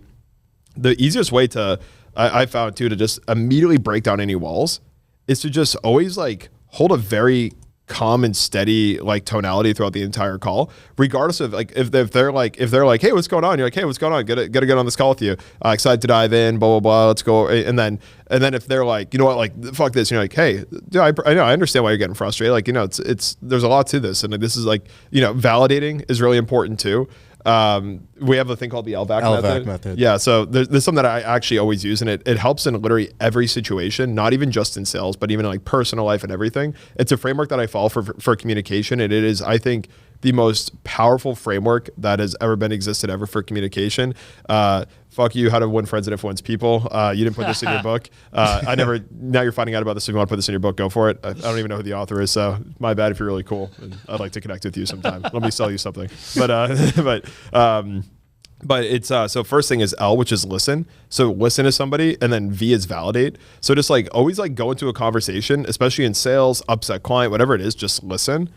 the easiest way to, I found too, to just immediately break down any walls is to just always like hold a very calm and steady like tonality throughout the entire call, regardless of like if they're like, hey, what's going on? You're like, hey, what's going on? Gotta get on this call with you. Excited to dive in, blah blah blah. Let's go. And then if they're like, you know what, like fuck this, and you're like, hey, dude, I know, I understand why you're getting frustrated. Like, you know, it's there's a lot to this, and like, this is like, you know, validating is really important too. We have a thing called the LVAC method. Yeah. So there's something that I actually always use, and it helps in literally every situation, not even just in sales, but even in like personal life and everything. It's a framework that I follow for communication. And it is, I think, the most powerful framework that has ever been existed ever for communication. Fuck you, how to win friends and influence people. You didn't put this in your book. Now you're finding out about this. If you want to put this in your book, go for it. I don't even know who the author is, so my bad if you're really cool. And I'd like to connect with you sometime. Let me sell you something. But it's, so first thing is L, which is listen. So listen to somebody, and then V is validate. So just like always like go into a conversation, especially in sales, upset client, whatever it is, just listen.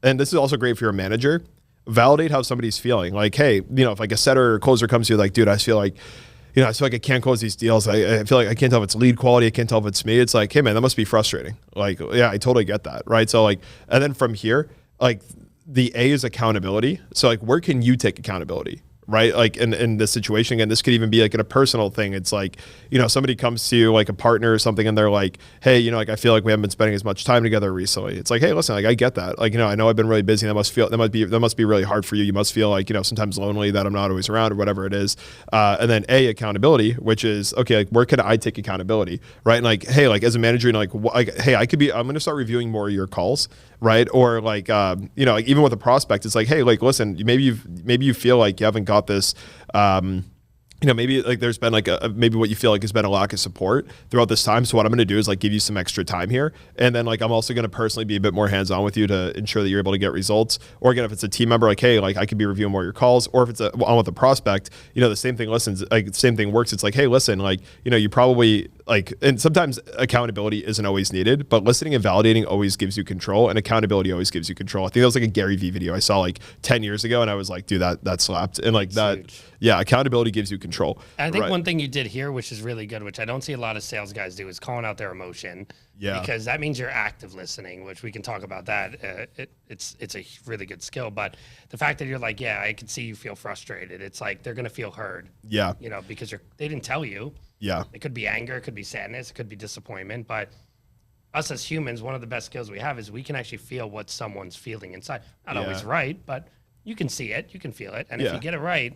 And this is also great for your manager. Validate how somebody's feeling. Like, hey, you know, if like a setter or closer comes to you like, dude, I feel like I can't close these deals. I feel like I can't tell if it's lead quality. I can't tell if it's me. It's like, hey man, that must be frustrating. Like, yeah, I totally get that. Right. So like, and then from here, like the A is accountability. So like, where can you take accountability? Right? Like in this situation, again, this could even be like in a personal thing. It's like, you know, somebody comes to you, like a partner or something, and they're like, hey, you know, like I feel like we haven't been spending as much time together recently. It's like, hey, listen, like I get that. Like, you know, I know I've been really busy. That must be really hard for you. You must feel like, you know, sometimes lonely that I'm not always around or whatever it is. And then A, accountability, which is, okay, like where can I take accountability? Right? And like, hey, like as a manager, and like, hey, I'm going to start reviewing more of your calls. Right. Or like, you know, like even with a prospect, it's like, hey, like, listen, maybe you feel like you haven't got this, you know, maybe like there's been like maybe what you feel like has been a lack of support throughout this time. So what I'm going to do is like give you some extra time here. And then like, I'm also going to personally be a bit more hands-on with you to ensure that you're able to get results. Or again, if it's a team member, like, hey, like I could be reviewing more of your calls. Or if it's on with a prospect, you know, the same thing works. It's like, hey, listen, like, you know, you probably like, and sometimes accountability isn't always needed, but listening and validating always gives you control, and accountability always gives you control. I think that was like a Gary Vee video I saw like 10 years ago. And I was like, dude, that slapped. And like that's huge. Yeah, accountability gives you control. And I think one thing you did here, which is really good, which I don't see a lot of sales guys do, is calling out their emotion. Yeah. Because that means you're active listening, which we can talk about that. It's a really good skill. But the fact that you're like, yeah, I can see you feel frustrated. It's like they're going to feel heard. Yeah. You know, because they didn't tell you. Yeah. It could be anger. It could be sadness. It could be disappointment. But us as humans, one of the best skills we have is we can actually feel what someone's feeling inside. Not always right, but you can see it. You can feel it. And if you get it right,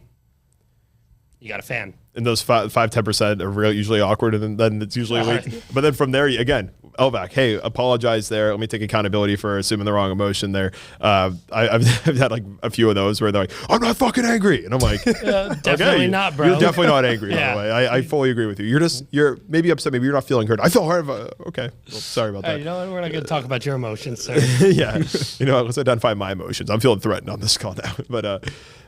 you got a fan. And those 5-10% are usually awkward, and then it's usually late. But then from there, again, LVAC, hey, apologize there. Let me take accountability for assuming the wrong emotion there. I've had like a few of those where they're like, I'm not fucking angry. And I'm like, definitely not, bro. You're definitely not angry, by the way. I fully agree with you. You're maybe upset. Maybe you're not feeling hurt. I feel hard. Okay. Well, sorry about that. You know what? We're not going to talk about your emotions, sir. Yeah. You know, let's identify my emotions. I'm feeling threatened on this call now.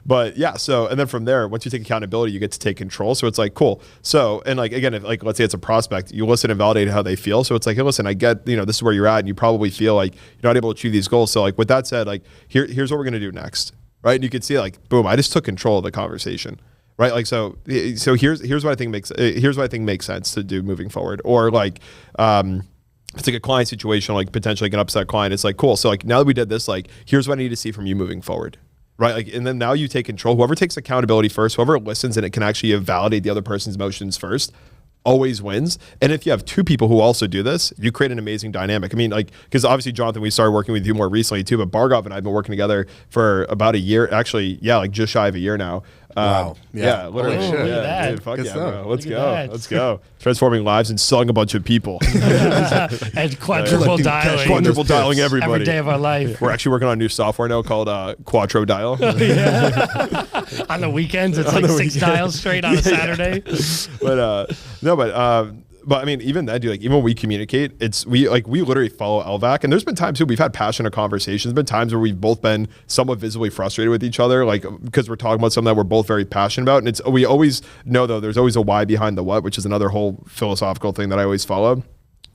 But yeah, so, and then from there, once you take accountability, you get to take control. So it's like, cool. So, and like, again, if like, let's say it's a prospect, you listen and validate how they feel. So it's like, hey, listen, I get, you know, this is where you're at, and you probably feel like you're not able to achieve these goals. So like, with that said, like, here's what we're going to do next. Right. And you can see like, boom, I just took control of the conversation. Right. Like, so here's what I think makes sense to do moving forward. Or like, it's like a client situation, like potentially like an upset client. It's like, cool. So like, now that we did this, like, here's what I need to see from you moving forward. Right. Like, and then now you take control. Whoever takes accountability first, whoever listens and it can actually validate the other person's emotions first, always wins. And if you have two people who also do this, you create an amazing dynamic. I mean, like, because obviously, Jonathan, we started working with you more recently too, but Bargov and I have been working together for about a year. Actually, yeah, like just shy of a year now. Wow. Yeah, literally. Dude, fuck yeah, bro. Let's go. Let's go. Transforming lives and selling a bunch of people. And quadruple dialing. Quadruple dialing everybody. Every day of our life. We're actually working on a new software now called Quattro Dial. Yeah. On the weekends, it's like 6 dials straight on a Saturday. But but I mean, even then, dude, like even when we communicate, we literally follow LVAC. And there's been times too, we've had passionate conversations. There's been times where we've both been somewhat visibly frustrated with each other, like because we're talking about something that we're both very passionate about. And we always know though, there's always a why behind the what, which is another whole philosophical thing that I always follow,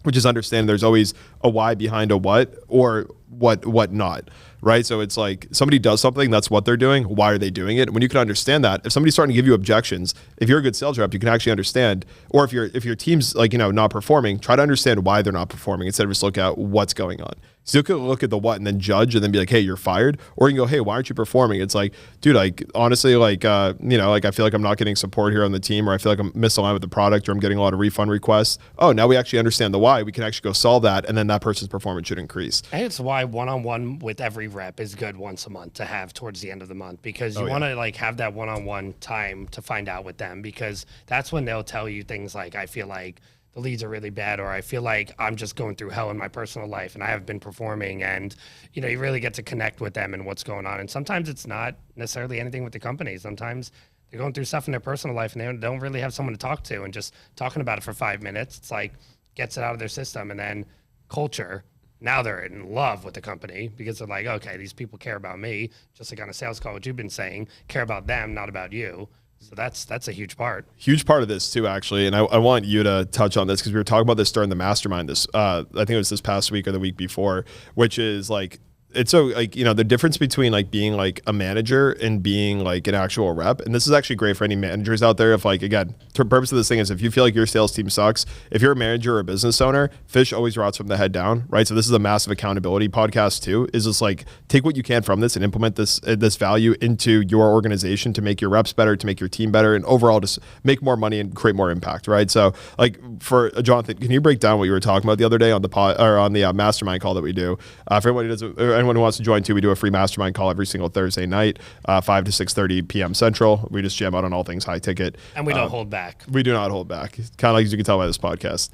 which is understanding there's always a why behind a what or what not. Right. So it's like somebody does something, that's what they're doing. Why are they doing it? When you can understand that, if somebody's starting to give you objections, if you're a good sales rep, you can actually understand, or if your team's like, not performing, try to understand why they're not performing instead of just look at what's going on. So you could look at the what and then judge and then be like, hey, you're fired. Or you can go, hey, why aren't you performing? It's like, dude, like honestly, like, like I feel like I'm not getting support here on the team, or I feel like I'm misaligned with the product, or I'm getting a lot of refund requests. Oh, now we actually understand the why. We can actually go solve that. And then that person's performance should increase. I think it's why one-on-one with every rep is good once a month to have towards the end of the month, because you want to like have that one-on-one time to find out with them, because that's when they'll tell you things like, I feel like the leads are really bad, or I feel like I'm just going through hell in my personal life and I haven't been performing. And, you really get to connect with them and what's going on. And sometimes it's not necessarily anything with the company. Sometimes they're going through stuff in their personal life and they don't really have someone to talk to, and just talking about it for 5 minutes, it's like gets it out of their system. And then culture, now they're in love with the company because they're like, okay, these people care about me, just like on a sales call, what you've been saying, care about them, not about you. So that's a huge part. Huge part of this too, actually. And I want you to touch on this because we were talking about this during the mastermind I think it was this past week or the week before, which is like, it's so like, the difference between like being like a manager and being like an actual rep. And this is actually great for any managers out there. If like, again, the purpose of this thing is if you feel like your sales team sucks, if you're a manager or a business owner, fish always rots from the head down, right? So this is a massive accountability podcast too, is just like, take what you can from this and implement this value into your organization to make your reps better, to make your team better, and overall just make more money and create more impact, right? So like for Jonathan, can you break down what you were talking about the other day on the mastermind call that we do? For anyone who wants to join too, we do a free mastermind call every single Thursday night, 5 to 6:30 p.m. Central. We just jam out on all things high ticket. And we don't hold back. We do not hold back. Kind of like as you can tell by this podcast.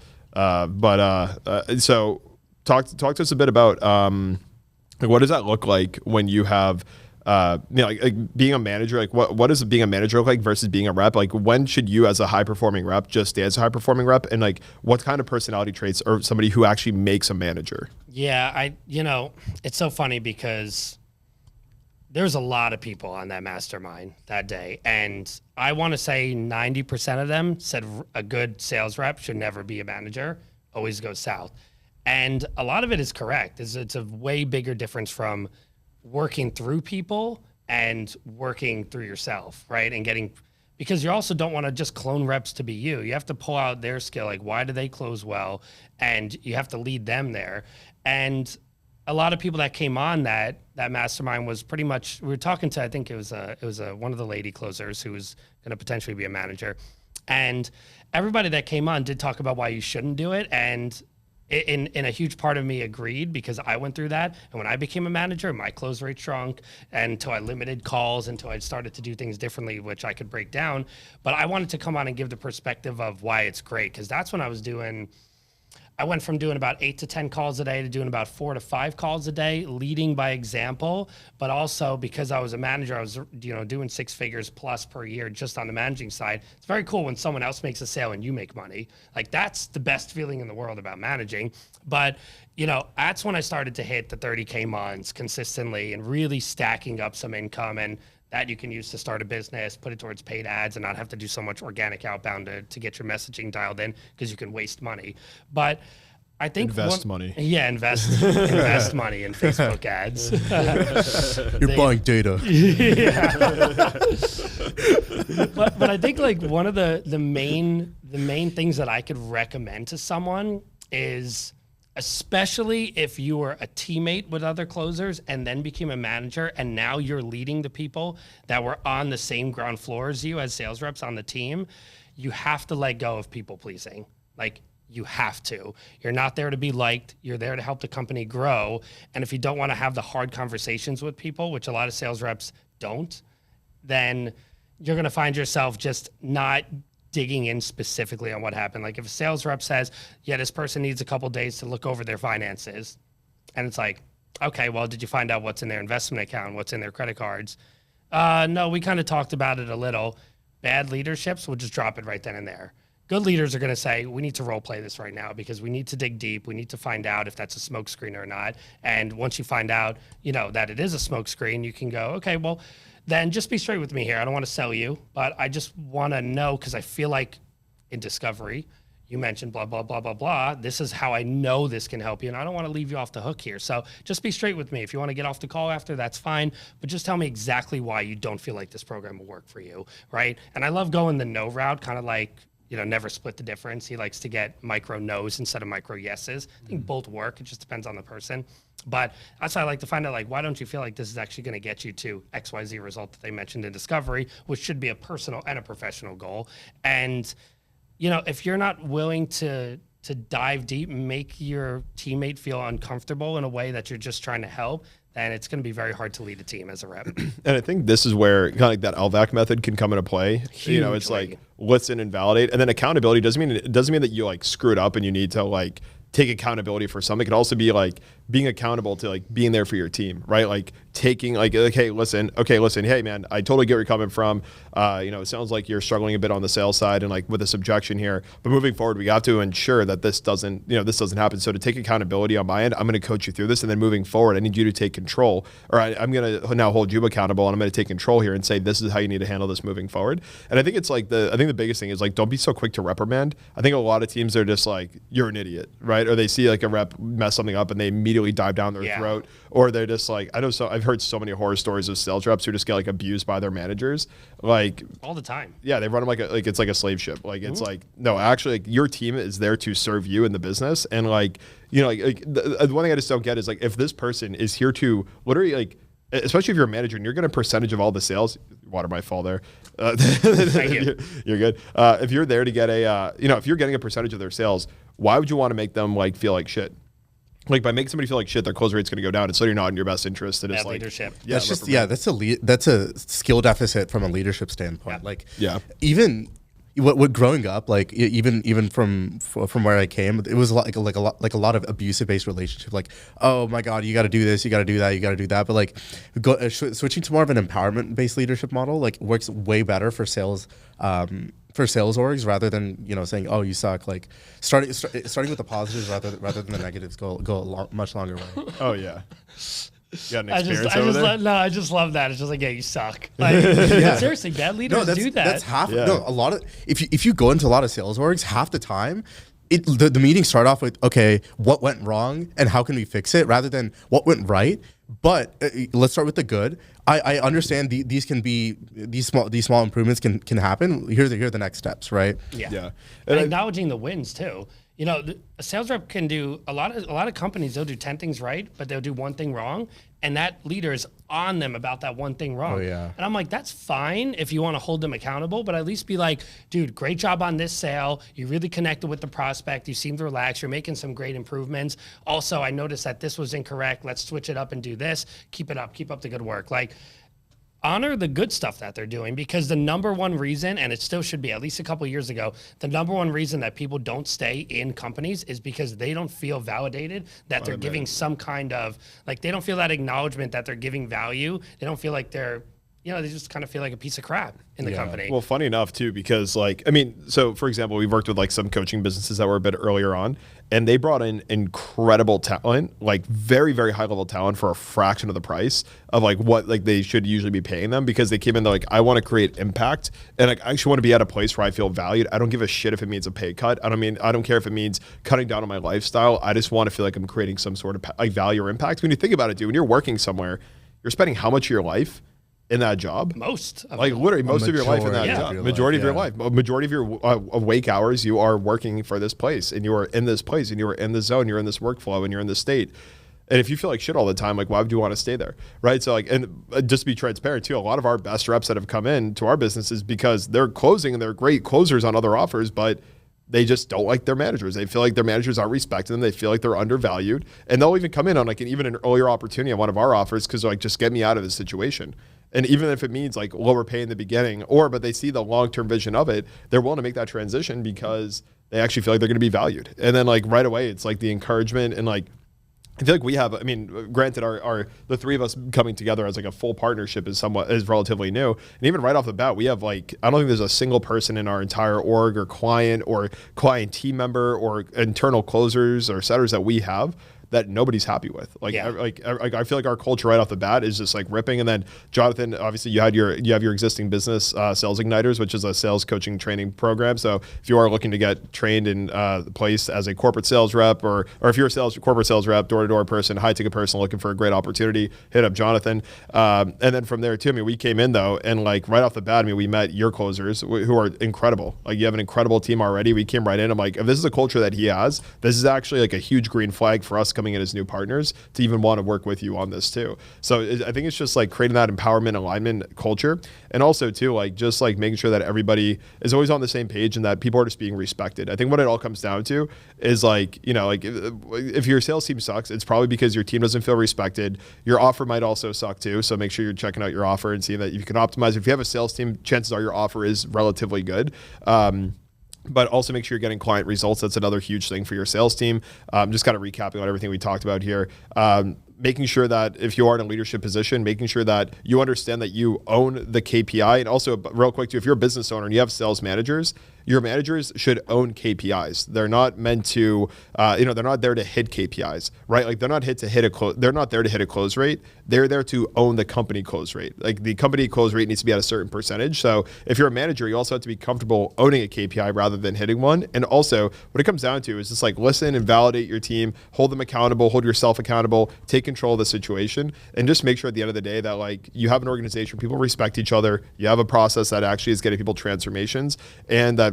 So talk to us a bit about what does that look like when you have like being a manager, like what does being a manager look like versus being a rep? Like when should you as a high performing rep just stay as a high performing rep, and like what kind of personality traits are somebody who actually makes a manager? Yeah, it's so funny because there's a lot of people on that mastermind that day, and I want to say 90% of them said a good sales rep should never be a manager, always go south. And a lot of it is correct. It's a way bigger difference from working through people and working through yourself, right? And because you also don't want to just clone reps to be you. You have to pull out their skill, like why do they close well? And you have to lead them there. And a lot of people that came on that mastermind was pretty much, we were talking to, I think it was one of the lady closers who was going to potentially be a manager. And everybody that came on did talk about why you shouldn't do it. And in a huge part of me agreed, because I went through that. And when I became a manager, my close rate shrunk until I limited calls, until I started to do things differently, which I could break down. But I wanted to come on and give the perspective of why it's great, because that's when I went from doing about 8 to 10 calls a day to doing about 4 to 5 calls a day, leading by example. But also because I was a manager, I was doing 6 figures plus per year just on the managing side. It's very cool when someone else makes a sale and you make money. Like that's the best feeling in the world about managing. But that's when I started to hit the 30K months consistently and really stacking up some income, and that you can use to start a business, put it towards paid ads, and not have to do so much organic outbound to get your messaging dialed in, because you can waste money. But I think invest money. Yeah, invest money in Facebook ads. You're buying data. Yeah. but I think like one of the main things that I could recommend to someone is, especially if you were a teammate with other closers and then became a manager, and now you're leading the people that were on the same ground floor as you as sales reps on the team, you have to let go of people pleasing. Like you have to. You're not there to be liked. You're there to help the company grow. And if you don't want to have the hard conversations with people, which a lot of sales reps don't, then you're going to find yourself just not digging in specifically on what happened. Like if a sales rep says, yeah, this person needs a couple days to look over their finances. And it's like, okay, well, did you find out what's in their investment account? What's in their credit cards? No, we kind of talked about it a little. Bad leaderships will just drop it right then and there. good leaders are going to say, we need to role play this right now because we need to dig deep. We need to find out if that's a smoke screen or not. And once you find out, that it is a smoke screen, you can go, okay, well, then just be straight with me here. I don't want to sell you, but I just want to know, because I feel like in discovery, you mentioned blah, blah, blah, blah, blah. This is how I know this can help you. And I don't want to leave you off the hook here. So just be straight with me. If you want to get off the call after, that's fine. But just tell me exactly why you don't feel like this program will work for you, right? And I love going the no route, kind of like, never split the difference. He likes to get micro no's instead of micro yeses. I think both work. It just depends on the person. But that's why I like to find out, like, why don't you feel like this is actually going to get you to XYZ result that they mentioned in discovery, which should be a personal and a professional goal. And if you're not willing to dive deep and make your teammate feel uncomfortable in a way that you're just trying to help, then it's going to be very hard to lead a team as a rep. And I think this is where kind of like that LVAC method can come into play. Hugely. It's like listen and validate, and then accountability doesn't mean that you like screwed up and you need to like take accountability for something. It could also be like being accountable to like being there for your team, right? Like taking like, okay, listen, hey man, I totally get where you're coming from. It sounds like you're struggling a bit on the sales side and like with this objection here, but moving forward, we have to ensure that this doesn't happen. So to take accountability on my end, I'm going to coach you through this. And then moving forward, I need you to take control, or I'm going to now hold you accountable, and I'm going to take control here and say, this is how you need to handle this moving forward. And I think it's like the biggest thing is like, don't be so quick to reprimand. I think a lot of teams are just like, you're an idiot, right? Or they see like a rep mess something up and they immediately dive down their throat, or they're just like, I've heard so many horror stories of sales reps who just get like abused by their managers, like all the time. Yeah, they run them like it's like a slave ship. Like it's like, no, actually, like, your team is there to serve you in the business, and like the one thing I just don't get is like, if this person is here to literally like, especially if you're a manager and you're getting a percentage of all the sales, water might fall there. Thank you. You're good. If you're there to get if you're getting a percentage of their sales, why would you want to make them like feel like shit? Like by making somebody feel like shit, their close rate's going to go down. And so you're not in your best interest. And it's like leadership. Yeah, that's a skill deficit from a leadership standpoint. Yeah. Like even what growing up, like even from where I came, it was like a lot of abusive based relationship. Like, oh my God, you got to do this, you got to do that, you got to do that. But like switching to more of an empowerment based leadership model like works way better for sales. For sales orgs, rather than saying, "Oh, you suck." Like starting with the positives rather than the negatives go a much longer way. Oh yeah. You got an experience over there? I just love that. It's just like, yeah, you suck. Like, seriously, bad leaders do that. That's half. Yeah. No, a lot of if you go into a lot of sales orgs, half the time, the meetings start off with, okay, what went wrong and how can we fix it, rather than what went right. But let's start with the good. I understand these can be these small improvements can happen. Here are the next steps, right? Yeah. And acknowledging the wins too. A sales rep can do a lot of companies. They'll do 10 things right, but they'll do one thing wrong, and that leader is on them about that one thing wrong. Oh, yeah. And I'm like, that's fine if you want to hold them accountable, but at least be like, dude, great job on this sale. You really connected with the prospect. You seemed relaxed. You're making some great improvements. Also, I noticed that this was incorrect. Let's switch it up and do this. Keep it up. Keep up the good work. Like, honor the good stuff that they're doing, because the number one reason, and it still should be at least a couple of years ago, the number one reason that people don't stay in companies is because they don't feel validated that they're giving some kind of, like, they don't feel that acknowledgement that they're giving value. They don't feel like they're, they just kind of feel like a piece of crap in the company. Well, funny enough too, because so for example, we've worked with like some coaching businesses that were a bit earlier on, and they brought in incredible talent, like very, very high level talent for a fraction of the price of like what like they should usually be paying them, because they came in, they're like, I want to create impact, and like I actually want to be at a place where I feel valued. I don't give a shit if it means a pay cut. I don't care if it means cutting down on my lifestyle. I just want to feel like I'm creating some sort of like value or impact. When you think about it, dude, when you're working somewhere, you're spending how much of your life in that job? Most of your life in that job. Majority of your life. A majority of your awake hours, you are working for this place, and you are in this place, and you are in this zone, you're in this workflow, and you're in this state. And if you feel like shit all the time, like, why would you want to stay there, right? So like, and just to be transparent too, a lot of our best reps that have come in to our business is because they're closing and they're great closers on other offers, but they just don't like their managers. They feel like their managers aren't respecting them. They feel like they're undervalued, and they'll even come in on like even an earlier opportunity on one of our offers because like, just get me out of this situation. And even if it means like lower pay in the beginning, but they see the long-term vision of it, they're willing to make that transition because they actually feel like they're going to be valued. And then like right away, it's like the encouragement and like I feel like we have, I mean, granted, the three of us coming together as like a full partnership is relatively new. And even right off the bat, we have like, I don't think there's a single person in our entire org or client team member or internal closers or setters that we have that nobody's happy with. Like, I feel like our culture right off the bat is just like ripping. And then Jonathan, obviously you have your existing business, Sales Igniters, which is a sales coaching training program. So if you are looking to get trained in place as a corporate sales rep, or if you're a corporate sales rep, door-to-door person, high ticket person looking for a great opportunity, hit up Jonathan. And then from there too, I mean, we came in though, and like right off the bat, I mean, we met your closers who are incredible. Like you have an incredible team already. We came right in. I'm like, if this is a culture that he has, this is actually like a huge green flag for us coming in as new partners to even want to work with you on this too. So I think it's just like creating that empowerment, alignment culture. And also too, like just like making sure that everybody is always on the same page and that people are just being respected. I think what it all comes down to is like, you know, like if your sales team sucks, it's probably because your team doesn't feel respected. Your offer might also suck too. So make sure you're checking out your offer and seeing that you can optimize. If you have a sales team, chances are your offer is relatively good. But also make sure you're getting client results. That's another huge thing for your sales team. Just kind of recapping on everything we talked about here. Making sure that if you are in a leadership position, making sure that you understand that you own the KPI. And also real quick too, if you're a business owner and you have sales managers, your managers should own KPIs. They're not meant to, they're not there to hit KPIs, right? Like they're not they're not there to hit a close rate. They're there to own the company close rate. Like the company close rate needs to be at a certain percentage. So if you're a manager, you also have to be comfortable owning a KPI rather than hitting one. And also what it comes down to is just like listen and validate your team, hold them accountable, hold yourself accountable, take control of the situation, and just make sure at the end of the day that like you have an organization where people respect each other, you have a process that actually is getting people transformations, and that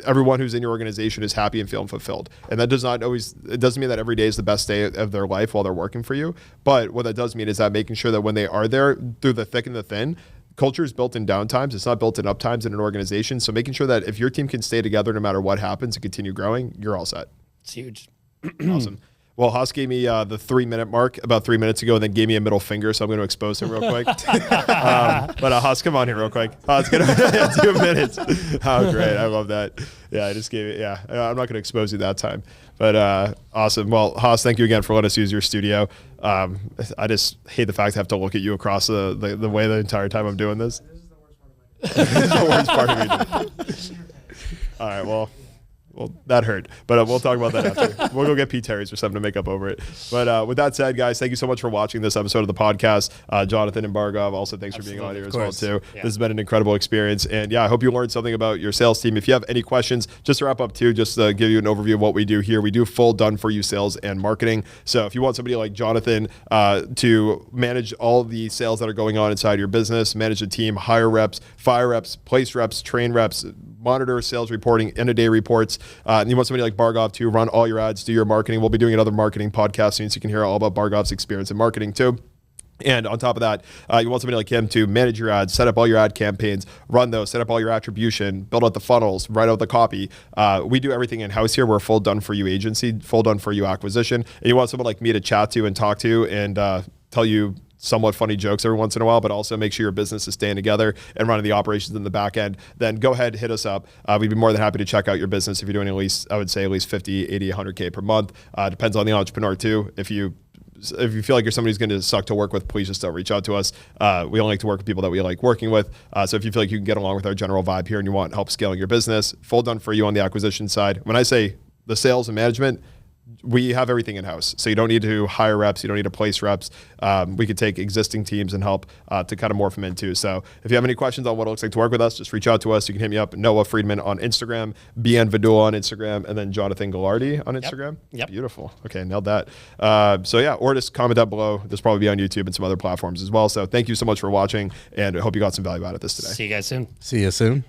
everyone who's in your organization is happy and feeling fulfilled. And that it doesn't mean that every day is the best day of their life while they're working for you. But what that does mean is that making sure that when they are there through the thick and the thin, culture is built in downtimes. It's not built in uptimes in an organization. So making sure that if your team can stay together no matter what happens and continue growing, you're all set. It's huge. Awesome. Well, Haas gave me the 3-minute mark about 3 minutes ago and then gave me a middle finger, so I'm going to expose him real quick. But Haas, come on here real quick. Haas, get 2 minutes. Oh, great. I love that. Yeah, I just gave it. Yeah, I'm not going to expose you that time. But awesome. Well, Haas, thank you again for letting us use your studio. I just hate the fact I have to look at you across the way the entire time I'm doing this. This is the worst part of it. This is the worst part of it. All right, well, that hurt, but we'll talk about that after. We'll go get Pete Terry's or something to make up over it. But with that said, guys, thank you so much for watching this episode of the podcast. Jonathan and Bargov, also thanks for being on here as well too. Yeah. This has been an incredible experience, and yeah, I hope you learned something about your sales team. If you have any questions, just to wrap up too, just to give you an overview of what we do here. We do full done for you sales and marketing. So if you want somebody like Jonathan to manage all the sales that are going on inside your business, manage a team, hire reps, fire reps, place reps, train reps, monitor sales reporting, end-of-day reports. And you want somebody like Bargov to run all your ads, do your marketing. We'll be doing another marketing podcast soon, so you can hear all about Bargov's experience in marketing too. And on top of that, you want somebody like him to manage your ads, set up all your ad campaigns, run those, set up all your attribution, build out the funnels, write out the copy. We do everything in-house here. We're a full done-for-you agency, full done-for-you acquisition. And you want someone like me to chat to and talk to and tell you somewhat funny jokes every once in a while, but also make sure your business is staying together and running the operations in the back end, then go ahead, hit us up. We'd be more than happy to check out your business if you're doing at least 50, 80, 100K per month. Depends on the entrepreneur too. If you feel like you're somebody who's going to suck to work with, please just reach out to us. We only like to work with people that we like working with. So if you feel like you can get along with our general vibe here and you want help scaling your business, full done for you on the acquisition side. When I say the sales and management, we have everything in-house. So you don't need to hire reps. You don't need to place reps. We could take existing teams and help to kind of morph them into. So if you have any questions on what it looks like to work with us, just reach out to us. You can hit me up, Noah Friedman on Instagram, BN Vidula on Instagram, and then Jonathan Gelardi on Instagram. Yep. Beautiful. Okay, nailed that. So yeah, or just comment down below. This will probably be on YouTube and some other platforms as well. So thank you so much for watching, and I hope you got some value out of this today. See you guys soon. See you soon.